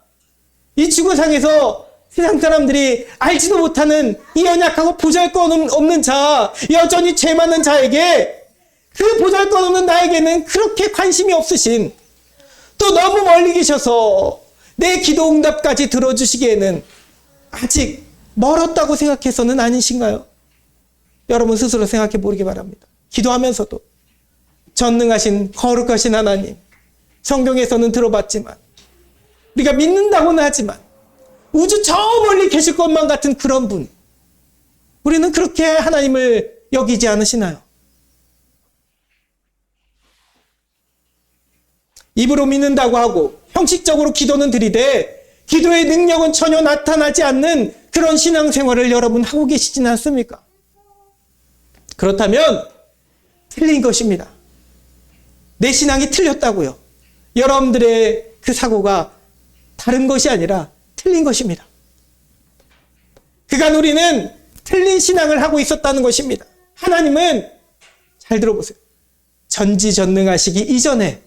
이 지구상에서 세상 사람들이 알지도 못하는 이 연약하고 보잘것없는 자, 여전히 죄 많은 자에게 그 보잘것없는 나에게는 그렇게 관심이 없으신, 또 너무 멀리 계셔서 내 기도 응답까지 들어주시기에는 아직 멀었다고 생각해서는 아니신가요? 여러분 스스로 생각해 보기 바랍니다. 기도하면서도 전능하신 거룩하신 하나님, 성경에서는 들어봤지만 우리가 믿는다고는 하지만 우주 저 멀리 계실 것만 같은 그런 분, 우리는 그렇게 하나님을 여기지 않으시나요? 입으로 믿는다고 하고 형식적으로 기도는 드리되 기도의 능력은 전혀 나타나지 않는 그런 신앙생활을 여러분 하고 계시지는 않습니까? 그렇다면 틀린 것입니다. 내 신앙이 틀렸다고요. 여러분들의 그 사고가 다른 것이 아니라 틀린 것입니다. 그간 우리는 틀린 신앙을 하고 있었다는 것입니다. 하나님은, 잘 들어보세요, 전지전능하시기 이전에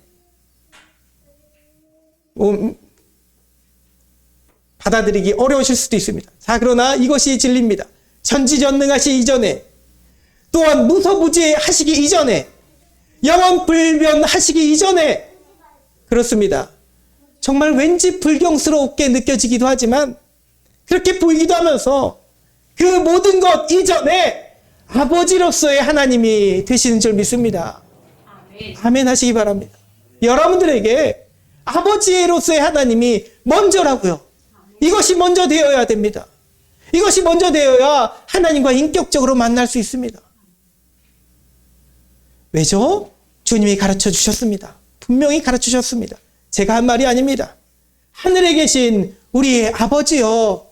받아들이기 어려우실 수도 있습니다. 자, 그러나 이것이 진리입니다. 전지전능하시기 이전에, 또한 무소부지하시기 이전에, 영원불변하시기 이전에, 그렇습니다. 정말 왠지 불경스럽게 느껴지기도 하지만 그렇게 보이기도 하면서 그 모든 것 이전에 아버지로서의 하나님이 되시는 줄 믿습니다. 아멘 하시기 바랍니다. 여러분들에게 아버지로서의 하나님이 먼저라고요. 이것이 먼저 되어야 됩니다. 이것이 먼저 되어야 하나님과 인격적으로 만날 수 있습니다. 왜죠? 주님이 가르쳐 주셨습니다. 분명히 가르쳐 주셨습니다. 제가 한 말이 아닙니다. 하늘에 계신 우리의 아버지요.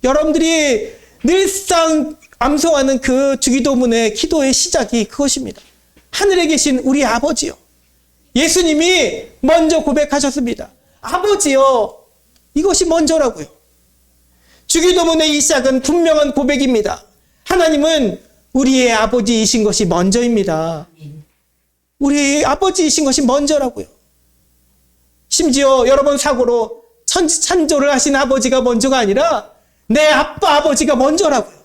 여러분들이 늘상 암송하는 그 주기도문의 기도의 시작이 그것입니다. 하늘에 계신 우리 아버지요. 예수님이 먼저 고백하셨습니다. 아버지요. 이것이 먼저라고요. 주기도문의 이 시작은 분명한 고백입니다. 하나님은 우리의 아버지이신 것이 먼저입니다. 우리의 아버지이신 것이 먼저라고요. 심지어 여러분 사고로 천지찬조를 하신 아버지가 먼저가 아니라 내 아빠 아버지가 먼저라고요.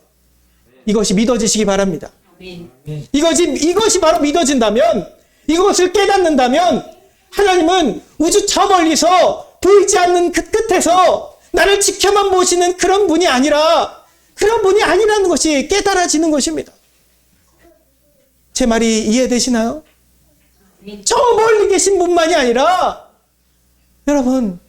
이것이 믿어지시기 바랍니다. 이것이 바로 믿어진다면, 이것을 깨닫는다면 하나님은 우주 저 멀리서 보이지 않는 그 끝에서 나를 지켜만 보시는 그런 분이 아니라, 그런 분이 아니라는 것이 깨달아지는 것입니다. 제 말이 이해되시나요? 저 멀리 계신 분만이 아니라 여러분,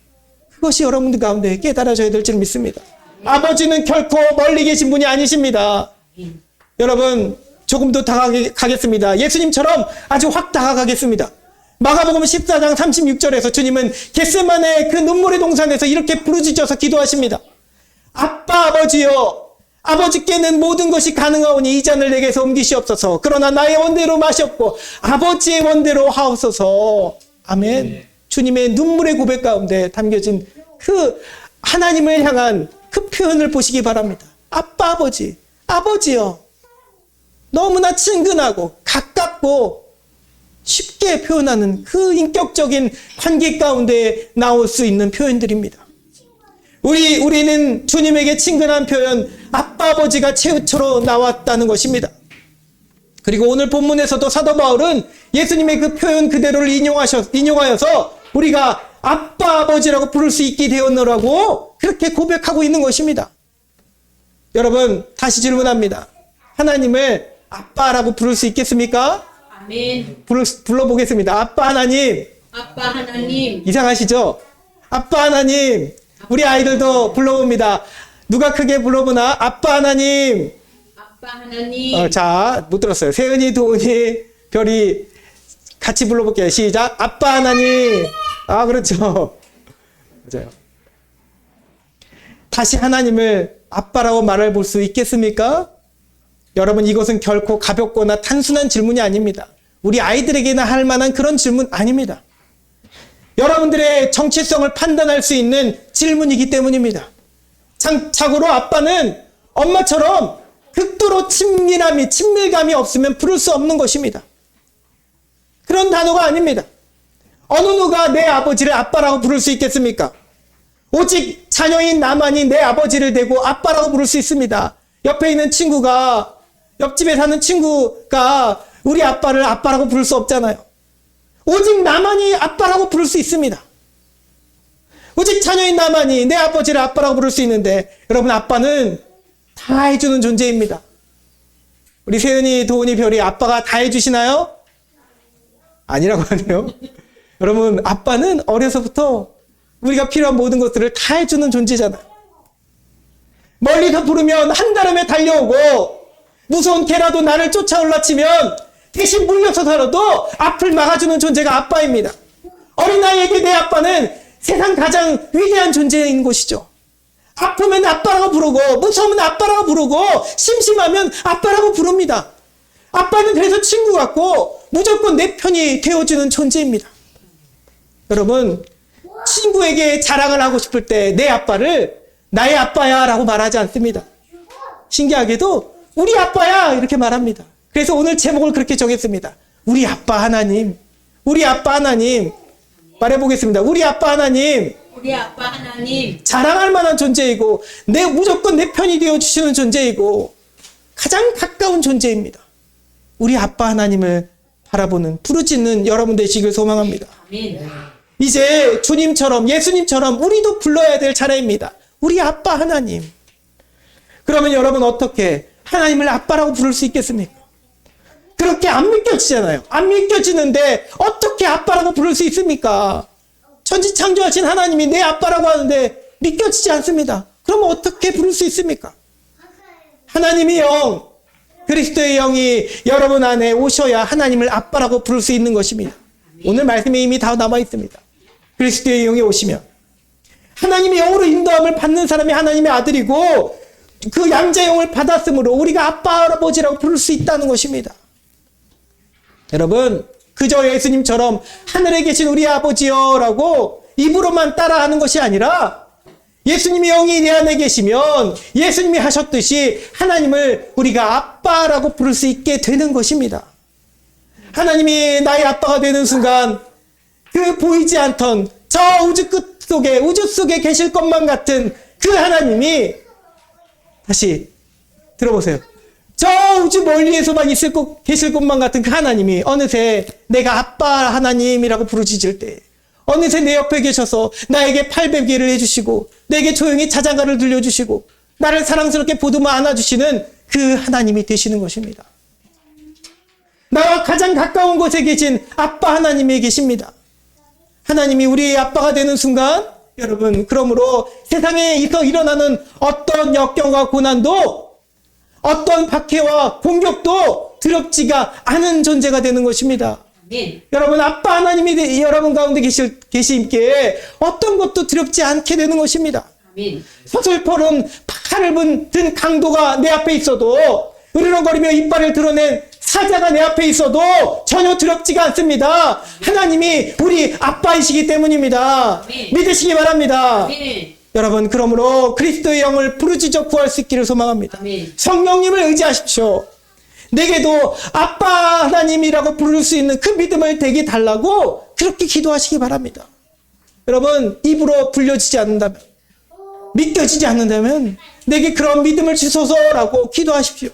그것이 여러분들 가운데 깨달아져야 될 줄 믿습니다. 아버지는 결코 멀리 계신 분이 아니십니다. 여러분, 조금 더 다가가겠습니다. 예수님처럼 아주 확 다가가겠습니다. 마가복음 14장 36절에서 주님은 겟세마네 그 눈물의 동산에서 이렇게 부르짖어서 기도하십니다. 아빠 아버지여, 아버지께는 모든 것이 가능하오니 이 잔을 내게서 옮기시옵소서. 그러나 나의 원대로 마시옵고 아버지의 원대로 하옵소서. 아멘. 주님의 눈물의 고백 가운데 담겨진 그 하나님을 향한 그 표현을 보시기 바랍니다. 아빠 아버지, 아버지요. 너무나 친근하고 가깝고 쉽게 표현하는 그 인격적인 관계 가운데 나올 수 있는 표현들입니다. 우리는 주님에게 친근한 표현, 아빠 아버지가 최초로 나왔다는 것입니다. 그리고 오늘 본문에서도 사도 바울은 예수님의 그 표현 그대로를 인용하여서 우리가 아빠 아버지라고 부를 수 있게 되었노라고 그렇게 고백하고 있는 것입니다. 여러분, 다시 질문합니다. 하나님을 아빠라고 부를 수 있겠습니까? 아멘. 불러보겠습니다. 아빠 하나님. 아빠 하나님. 이상하시죠? 아빠 하나님. 우리 아이들도 불러봅니다. 누가 크게 불러보나? 아빠 하나님. 아빠 하나님. 자, 못 들었어요. 세은이, 도은이, 별이 같이 불러볼게요. 시작. 아빠 하나님. 아, 그렇죠. 맞아요. 다시 하나님을 아빠라고 말해 볼 수 있겠습니까? 여러분, 이것은 결코 가볍거나 단순한 질문이 아닙니다. 우리 아이들에게나 할 만한 그런 질문 아닙니다. 여러분들의 정체성을 판단할 수 있는 질문이기 때문입니다. 참고로 아빠는 엄마처럼 극도로 친밀감이 없으면 부를 수 없는 것입니다. 그런 단어가 아닙니다. 어느 누가 내 아버지를 아빠라고 부를 수 있겠습니까? 오직 자녀인 나만이 내 아버지를 대고 아빠라고 부를 수 있습니다. 옆에 있는 친구가, 옆집에 사는 친구가 우리 아빠를 아빠라고 부를 수 없잖아요. 오직 나만이 아빠라고 부를 수 있습니다. 오직 자녀인 나만이 내 아버지를 아빠라고 부를 수 있는데, 여러분, 아빠는 다 해주는 존재입니다. 우리 세은이, 도은이, 별이 아빠가 다 해주시나요? 아니라고 하네요. 여러분, 아빠는 어려서부터 우리가 필요한 모든 것들을 다 해주는 존재잖아요. 멀리서 부르면 한달음에 달려오고, 무서운 개라도 나를 쫓아올라 치면 대신 물려서라도 앞을 막아주는 존재가 아빠입니다. 어린아이에게 내 아빠는 세상 가장 위대한 존재인 것이죠. 아프면 아빠라고 부르고, 무서우면 아빠라고 부르고, 심심하면 아빠라고 부릅니다. 아빠는 그래서 친구 같고 무조건 내 편이 되어주는 존재입니다. 여러분, 친구에게 자랑을 하고 싶을 때 내 아빠를 나의 아빠야 라고 말하지 않습니다. 신기하게도 우리 아빠야 이렇게 말합니다. 그래서 오늘 제목을 그렇게 정했습니다. 우리 아빠 하나님. 우리 아빠 하나님. 말해보겠습니다. 우리 아빠 하나님. 우리 아빠 하나님. 자랑할 만한 존재이고, 무조건 내 편이 되어주시는 존재이고, 가장 가까운 존재입니다. 우리 아빠 하나님을 바라보는, 부르짖는 여러분 되시길 소망합니다. 아멘. 이제 주님처럼, 예수님처럼 우리도 불러야 될 차례입니다. 우리 아빠 하나님. 그러면 여러분 어떻게 하나님을 아빠라고 부를 수 있겠습니까? 그렇게 안 믿겨지잖아요. 안 믿겨지는데 어떻게 아빠라고 부를 수 있습니까? 천지창조하신 하나님이 내 아빠라고 하는데 믿겨지지 않습니다. 그럼 어떻게 부를 수 있습니까? 하나님이 영, 그리스도의 영이 여러분 안에 오셔야 하나님을 아빠라고 부를 수 있는 것입니다. 오늘 말씀에 이미 다 남아 있습니다. 그리스도의 영이 오시면 하나님의 영으로 인도함을 받는 사람이 하나님의 아들이고, 그 양자 영을 받았으므로 우리가 아빠, 아버지라고 부를 수 있다는 것입니다. 여러분, 그저 예수님처럼 하늘에 계신 우리 아버지여라고 입으로만 따라하는 것이 아니라, 예수님의 영이 내 안에 계시면 예수님이 하셨듯이 하나님을 우리가 아빠라고 부를 수 있게 되는 것입니다. 하나님이 나의 아빠가 되는 순간, 그 보이지 않던 저 우주 끝 속에, 우주 속에 계실 것만 같은 그 하나님이, 다시 들어보세요. 저 우주 멀리에서만 계실 것만 같은 그 하나님이 어느새 내가 아빠 하나님이라고 부르짖을 때, 어느새 내 옆에 계셔서 나에게 팔베개를 해주시고, 내게 조용히 자장가를 들려주시고, 나를 사랑스럽게 보듬어 안아주시는 그 하나님이 되시는 것입니다. 나와 가장 가까운 곳에 계신 아빠 하나님이 계십니다. 하나님이 우리의 아빠가 되는 순간, 여러분, 그러므로 세상에 일어나는 어떤 역경과 고난도, 어떤 박해와 공격도 두렵지가 않은 존재가 되는 것입니다. 아멘. 여러분, 아빠 하나님이 여러분 가운데 계시기에 어떤 것도 두렵지 않게 되는 것입니다. 아멘. 서슬퍼런 칼을 든 강도가 내 앞에 있어도, 으르렁거리며 이빨을 드러낸 사자가 내 앞에 있어도 전혀 두렵지가 않습니다. 하나님이 우리 아빠이시기 때문입니다. 아멘. 믿으시기 바랍니다. 아멘. 여러분, 그러므로 그리스도의 영을 부르짖어 구할 수 있기를 소망합니다. 아멘. 성령님을 의지하십시오. 내게도 아빠 하나님이라고 부를 수 있는 그 믿음을 되게 달라고 그렇게 기도하시기 바랍니다. 여러분, 입으로 불려지지 않는다면, 믿겨지지 않는다면 내게 그런 믿음을 주소서라고 기도하십시오.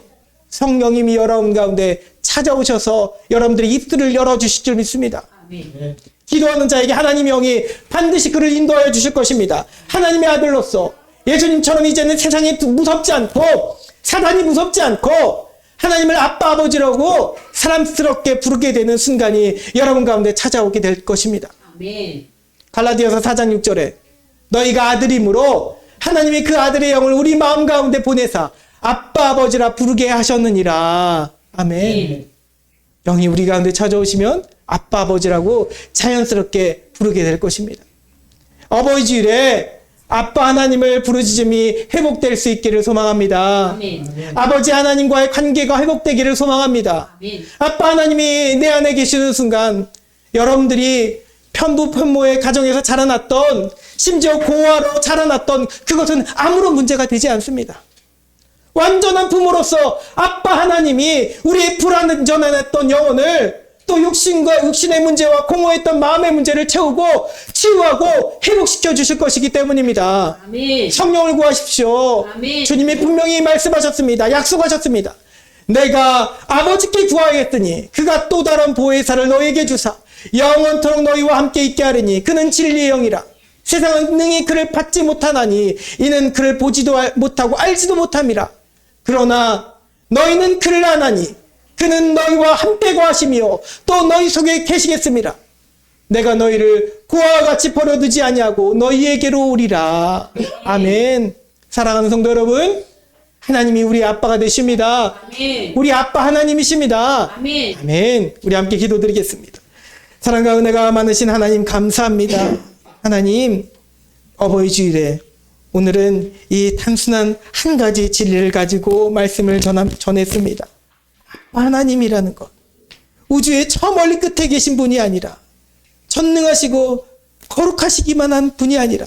성령님이 여러분 가운데 찾아오셔서 여러분들의 입술을 열어주실 줄 믿습니다. 아멘. 기도하는 자에게 하나님의 영이 반드시 그를 인도하여 주실 것입니다. 하나님의 아들로서 예수님처럼 이제는 세상이 무섭지 않고, 사단이 무섭지 않고, 하나님을 아빠 아버지라고 사람스럽게 부르게 되는 순간이 여러분 가운데 찾아오게 될 것입니다. 아멘. 갈라디아서 4장 6절에 너희가 아들이므로 하나님이 그 아들의 영을 우리 마음 가운데 보내사 아빠 아버지라 부르게 하셨느니라. 아멘. 영이 우리 가운데 찾아오시면 아빠 아버지라고 자연스럽게 부르게 될 것입니다. 어버이 주일에 아빠 하나님을 부르짖음이 회복될 수 있기를 소망합니다. 아멘. 아버지 하나님과의 관계가 회복되기를 소망합니다. 아멘. 아빠 하나님이 내 안에 계시는 순간 여러분들이 편부편모의 가정에서 자라났던, 심지어 고아로 자라났던 그것은 아무런 문제가 되지 않습니다. 완전한 부모로서 아빠 하나님이 우리의 불완전했던 영혼을 또 육신의 문제와 공허했던 마음의 문제를 채우고 치유하고 회복시켜 주실 것이기 때문입니다. 아멘. 성령을 구하십시오. 아멘. 주님이 분명히 말씀하셨습니다. 약속하셨습니다. 내가 아버지께 구하겠더니 그가 또 다른 보혜사를 너에게 주사 영원토록 너희와 함께 있게 하리니 그는 진리의 영이라. 세상은 능히 그를 받지 못하나니 이는 그를 보지도 못하고 알지도 못함이라. 그러나 너희는 그를 아나니 그는 너희와 함께 거하시며 또 너희 속에 계시겠습니다. 내가 너희를 고아와 같이 버려두지 아니하고 너희에게로 오리라. 아멘. 사랑하는 성도 여러분, 하나님이 우리 아빠가 되십니다. 아멘. 우리 아빠 하나님이십니다. 아멘. 아멘. 우리 함께 기도드리겠습니다. 사랑과 은혜가 많으신 하나님 감사합니다. 하나님, 어버이 주일에 오늘은 이 단순한 한 가지 진리를 가지고 말씀을 전했습니다. 하나님이라는 것, 우주의 저 멀리 끝에 계신 분이 아니라 전능하시고 거룩하시기만 한 분이 아니라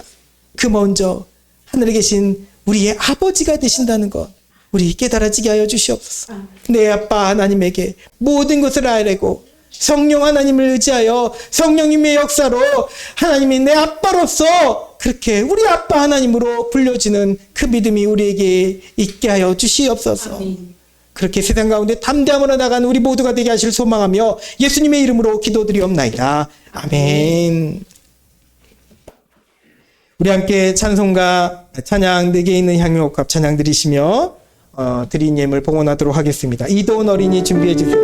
그 먼저 하늘에 계신 우리의 아버지가 되신다는 것, 우리 깨달아지게 하여 주시옵소서. 내 아빠 하나님에게 모든 것을 아뢰고 성령 하나님을 의지하여 성령님의 역사로 하나님이 내 아빠로서 그렇게 우리 아빠 하나님으로 불려지는 그 믿음이 우리에게 있게 하여 주시옵소서. 아멘. 그렇게 세상 가운데 담대함으로 나가는 우리 모두가 되게 하실 소망하며 예수님의 이름으로 기도드리옵나이다. 아멘. 우리 함께 찬송가 찬양 내게 있는 향유옥합 찬양 드리시며 드린 예물 봉헌하도록 하겠습니다. 이도훈 어린이 준비해 주세요.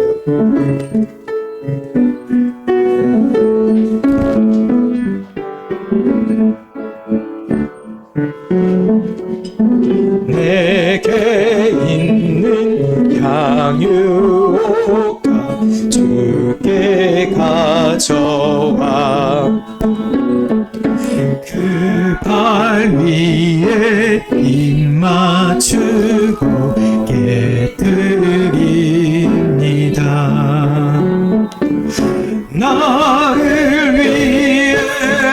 내게 있는 향유옥합 주께 가져와 그 발 위에 입 맞추고 깨뜨립니다. 나를 위해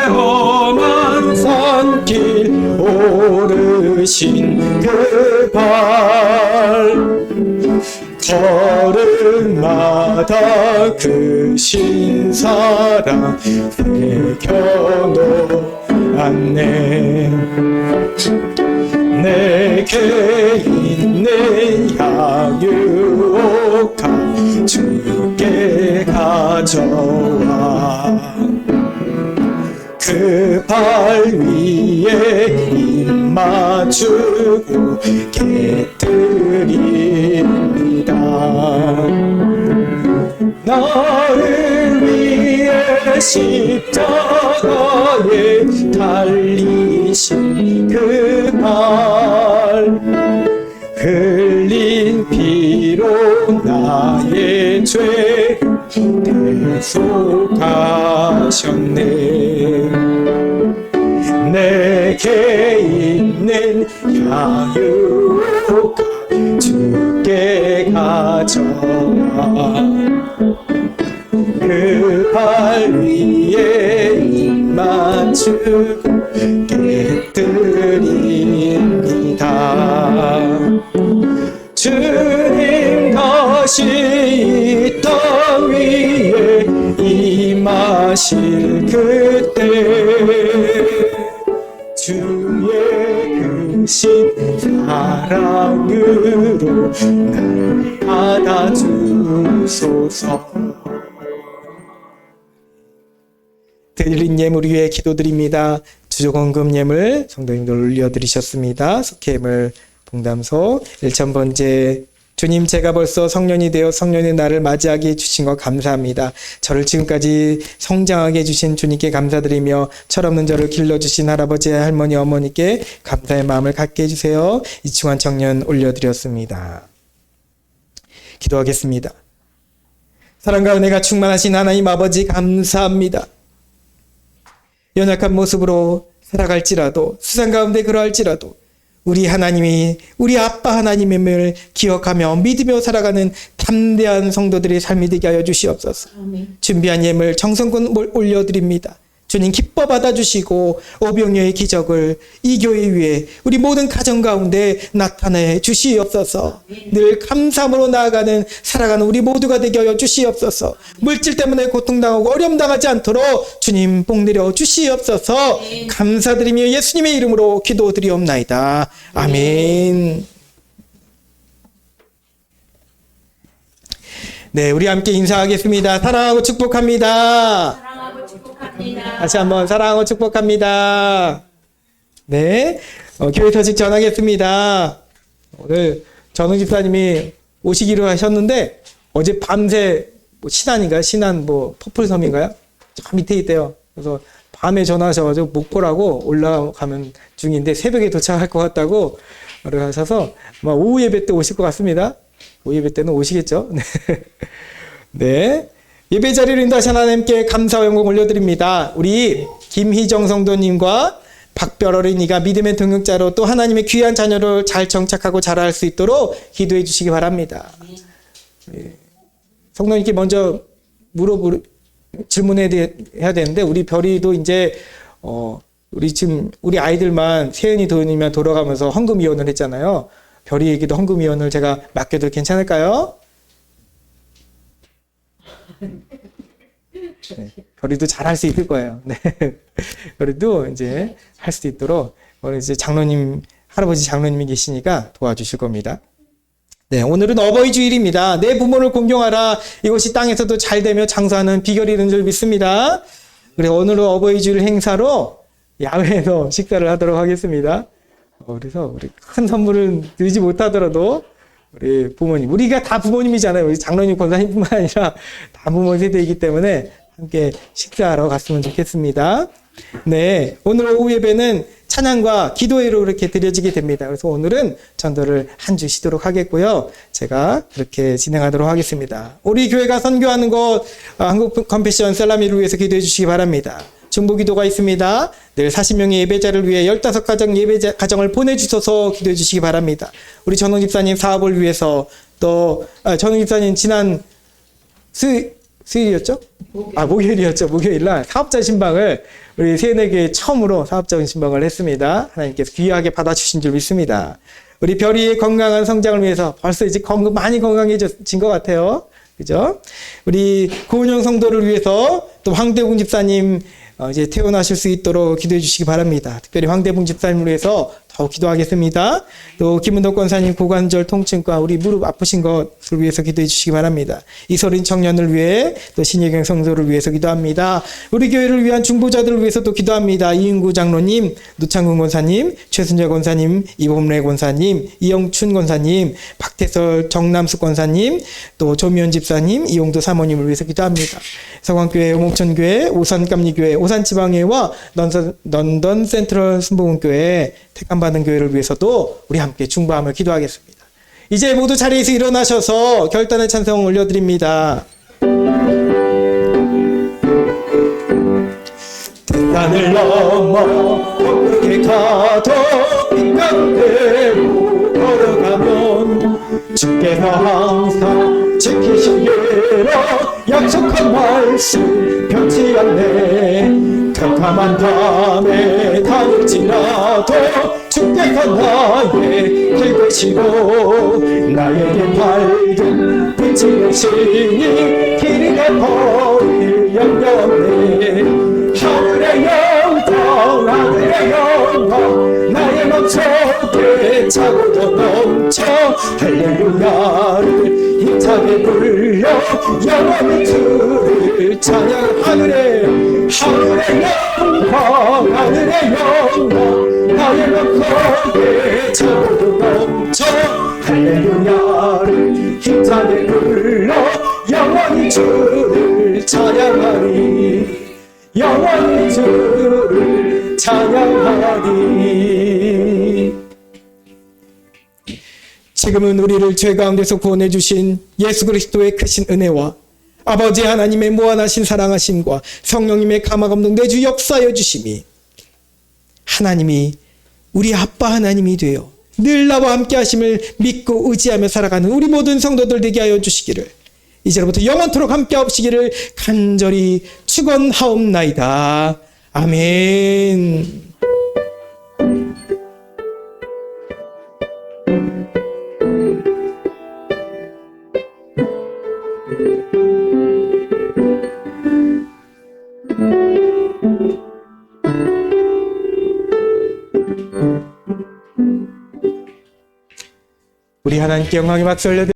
험한 산길 오르신 그 발 걸음마다 그 신사랑 새겨놓았네. 내게 있는 향유옥합 주께 가져와 그 발 위에 입 맞추고 깨뜨립니다. 나를 위해 십자가에 달리신 그 발 흘린 피로 나의 죄 대속하셨네. 내게 있는 향유옥합 주께 가져와 그 발 위에 입 맞추고 깨뜨립니다. 주님 다시 이 땅 위에 임하실 그때 주의 크신 사랑으로 날 받아주소서. 드린 예물 위에 기도드립니다. 주조건금 예물 성도님들 올려드리셨습니다. 속죄물 봉담소 1,000번째 주님, 제가 벌써 성년이 되어 성년의 날을 맞이하게 해주신 것 감사합니다. 저를 지금까지 성장하게 해주신 주님께 감사드리며 철없는 저를 길러주신 할아버지, 할머니, 어머니께 감사의 마음을 갖게 해주세요. 이충환 청년 올려드렸습니다. 기도하겠습니다. 사랑과 은혜가 충만하신 하나님 아버지 감사합니다. 연약한 모습으로 살아갈지라도, 세상 가운데 그러할지라도 우리 하나님이, 우리 아빠 하나님임을 기억하며 믿으며 살아가는 담대한 성도들의 삶이 되게 하여 주시옵소서. 준비한 예물 정성껏 올려드립니다. 주님 기뻐 받아주시고 오병이어의 기적을 이 교회 위에 우리 모든 가정 가운데 나타내 주시옵소서. 늘 감사함으로 나아가는 살아가는 우리 모두가 되게 하여 주시옵소서. 물질 때문에 고통당하고 어려움 당하지 않도록 주님 복 내려 주시옵소서. 감사드리며 예수님의 이름으로 기도드리옵나이다. 아멘. 네, 우리 함께 인사하겠습니다. 사랑하고 축복합니다. 다시 한번 사랑하고 축복합니다. 네, 교회 소식 전하겠습니다. 오늘 전웅 집사님이 오시기로 하셨는데 어제 밤새 신안인가요? 신안 퍼플섬인가요? 저 밑에 있대요. 그래서 밤에 전화하셔가지고 목포라고 올라가면 중인데 새벽에 도착할 것 같다고 그러셔서 아마 오후 예배 때 오실 것 같습니다. 오후 예배 때는 오시겠죠? 네. 네. 예배 자리를 인도하신 하나님께 감사와 영광 올려드립니다. 우리 김희정 성도님과 박별 어린이가 믿음의 동역자로 또 하나님의 귀한 자녀를 잘 정착하고 자랄 수 있도록 기도해 주시기 바랍니다. 성도님께 먼저 질문해야 되는데 우리 별이도 이제 우리 아이들만 세은이 도윤이만 돌아가면서 헌금위원을 했잖아요. 별이에게도 헌금위원을 제가 맡겨도 괜찮을까요? 네, 별이도 잘 할 수 있을 거예요. 네. 별이도 이제 할 수 있도록 오늘 이제 할아버지 장로님이 계시니까 도와주실 겁니다. 네, 오늘은 어버이 주일입니다. 내 부모를 공경하라. 이것이 땅에서도 잘 되며 장수하는 비결이라는 줄 믿습니다. 그래, 오늘은 어버이 주일 행사로 야외에서 식사를 하도록 하겠습니다. 그래서 우리 큰 선물은 드리지 못하더라도 우리 부모님, 우리가 다 부모님이잖아요. 우리 장로님, 권사님뿐만 아니라 다 부모 세대이기 때문에 함께 식사하러 갔으면 좋겠습니다. 네, 오늘 오후 예배는 찬양과 기도회로 그렇게 드려지게 됩니다. 그래서 오늘은 전도를 한 주 쉬도록 하겠고요. 제가 그렇게 진행하도록 하겠습니다. 우리 교회가 선교하는 것 한국 컴패션 셀라미를 위해서 기도해 주시기 바랍니다. 중보 기도가 있습니다. 늘 40명의 예배자를 위해 15가정 가정을 보내주셔서 기도해 주시기 바랍니다. 우리 전웅 집사님 사업을 위해서 또 전웅 집사님 지난 수요일이었죠? 목요일이었죠. 목요일날 사업자 신방을 우리 세네교회 처음으로 사업자 신방을 했습니다. 하나님께서 귀하게 받아주신 줄 믿습니다. 우리 별이의 건강한 성장을 위해서 벌써 이제 많이 건강해진 것 같아요. 그죠? 우리 고은영 성도를 위해서 또 황대웅 집사님 이제 퇴원하실 수 있도록 기도해 주시기 바랍니다. 특별히 황대웅 집사님을 위해서 더욱 기도하겠습니다. 또 김은덕 권사님 고관절 통증과 우리 무릎 아프신 것을 위해서 기도해 주시기 바랍니다. 이소린 청년을 위해 또 신예경 성도를 위해서 기도합니다. 우리 교회를 위한 중보자들을 위해서 또 기도합니다. 이인구 장로님, 노창근 권사님, 최순재 권사님, 이범래 권사님, 이영춘 권사님, 박태설 정남숙 권사님, 또 조미연 집사님, 이용도 사모님을 위해서 기도합니다. 서광교회, 오목천교회, 오산감리교회, 오산지방회와 런던 센트럴 순복음교회 택함받은 교회를 위해서도 우리 함께 중보함을 기도하겠습니다. 이제 모두 자리에서 일어나셔서 결단의 찬송 올려드립니다. 대산을 넘어 어떻게 가도 빈강대로 걸어가면 주께서 항상 지키시기로 약속한 말씀 변치 않네. 캄캄한 밤에 다닐지라도 주께서 나의 길 되시고 나에게 밝은 빛이 되시니 길이 내버릴 염려 없네. 하늘의 영광 하늘의 영광 나의 멈춰게 차고도 넘쳐 할렐루야를 힘차게 불러 영원히 주를 찬양. 하늘의 영광 하늘의 영광 나의 맘속에 차고도 넘쳐 할렐루야를 주를 찬양하리 영원히 주를 찬양하리. 지금은 우리를 죄 가운데서 구원해 주신 예수 그리스도의 크신 은혜와 아버지 하나님의 무한하신 사랑하심과 성령님의 감화감동 내주 역사하여 주심이 하나님이 우리 아빠 하나님이 되어 늘 나와 함께 하심을 믿고 의지하며 살아가는 우리 모든 성도들 되게 하여 주시기를 이제로부터 영원토록 함께 하시기를 간절히 축원하옵나이다. 아멘. 우리 하나님께 영광의 박수 올려드립니다.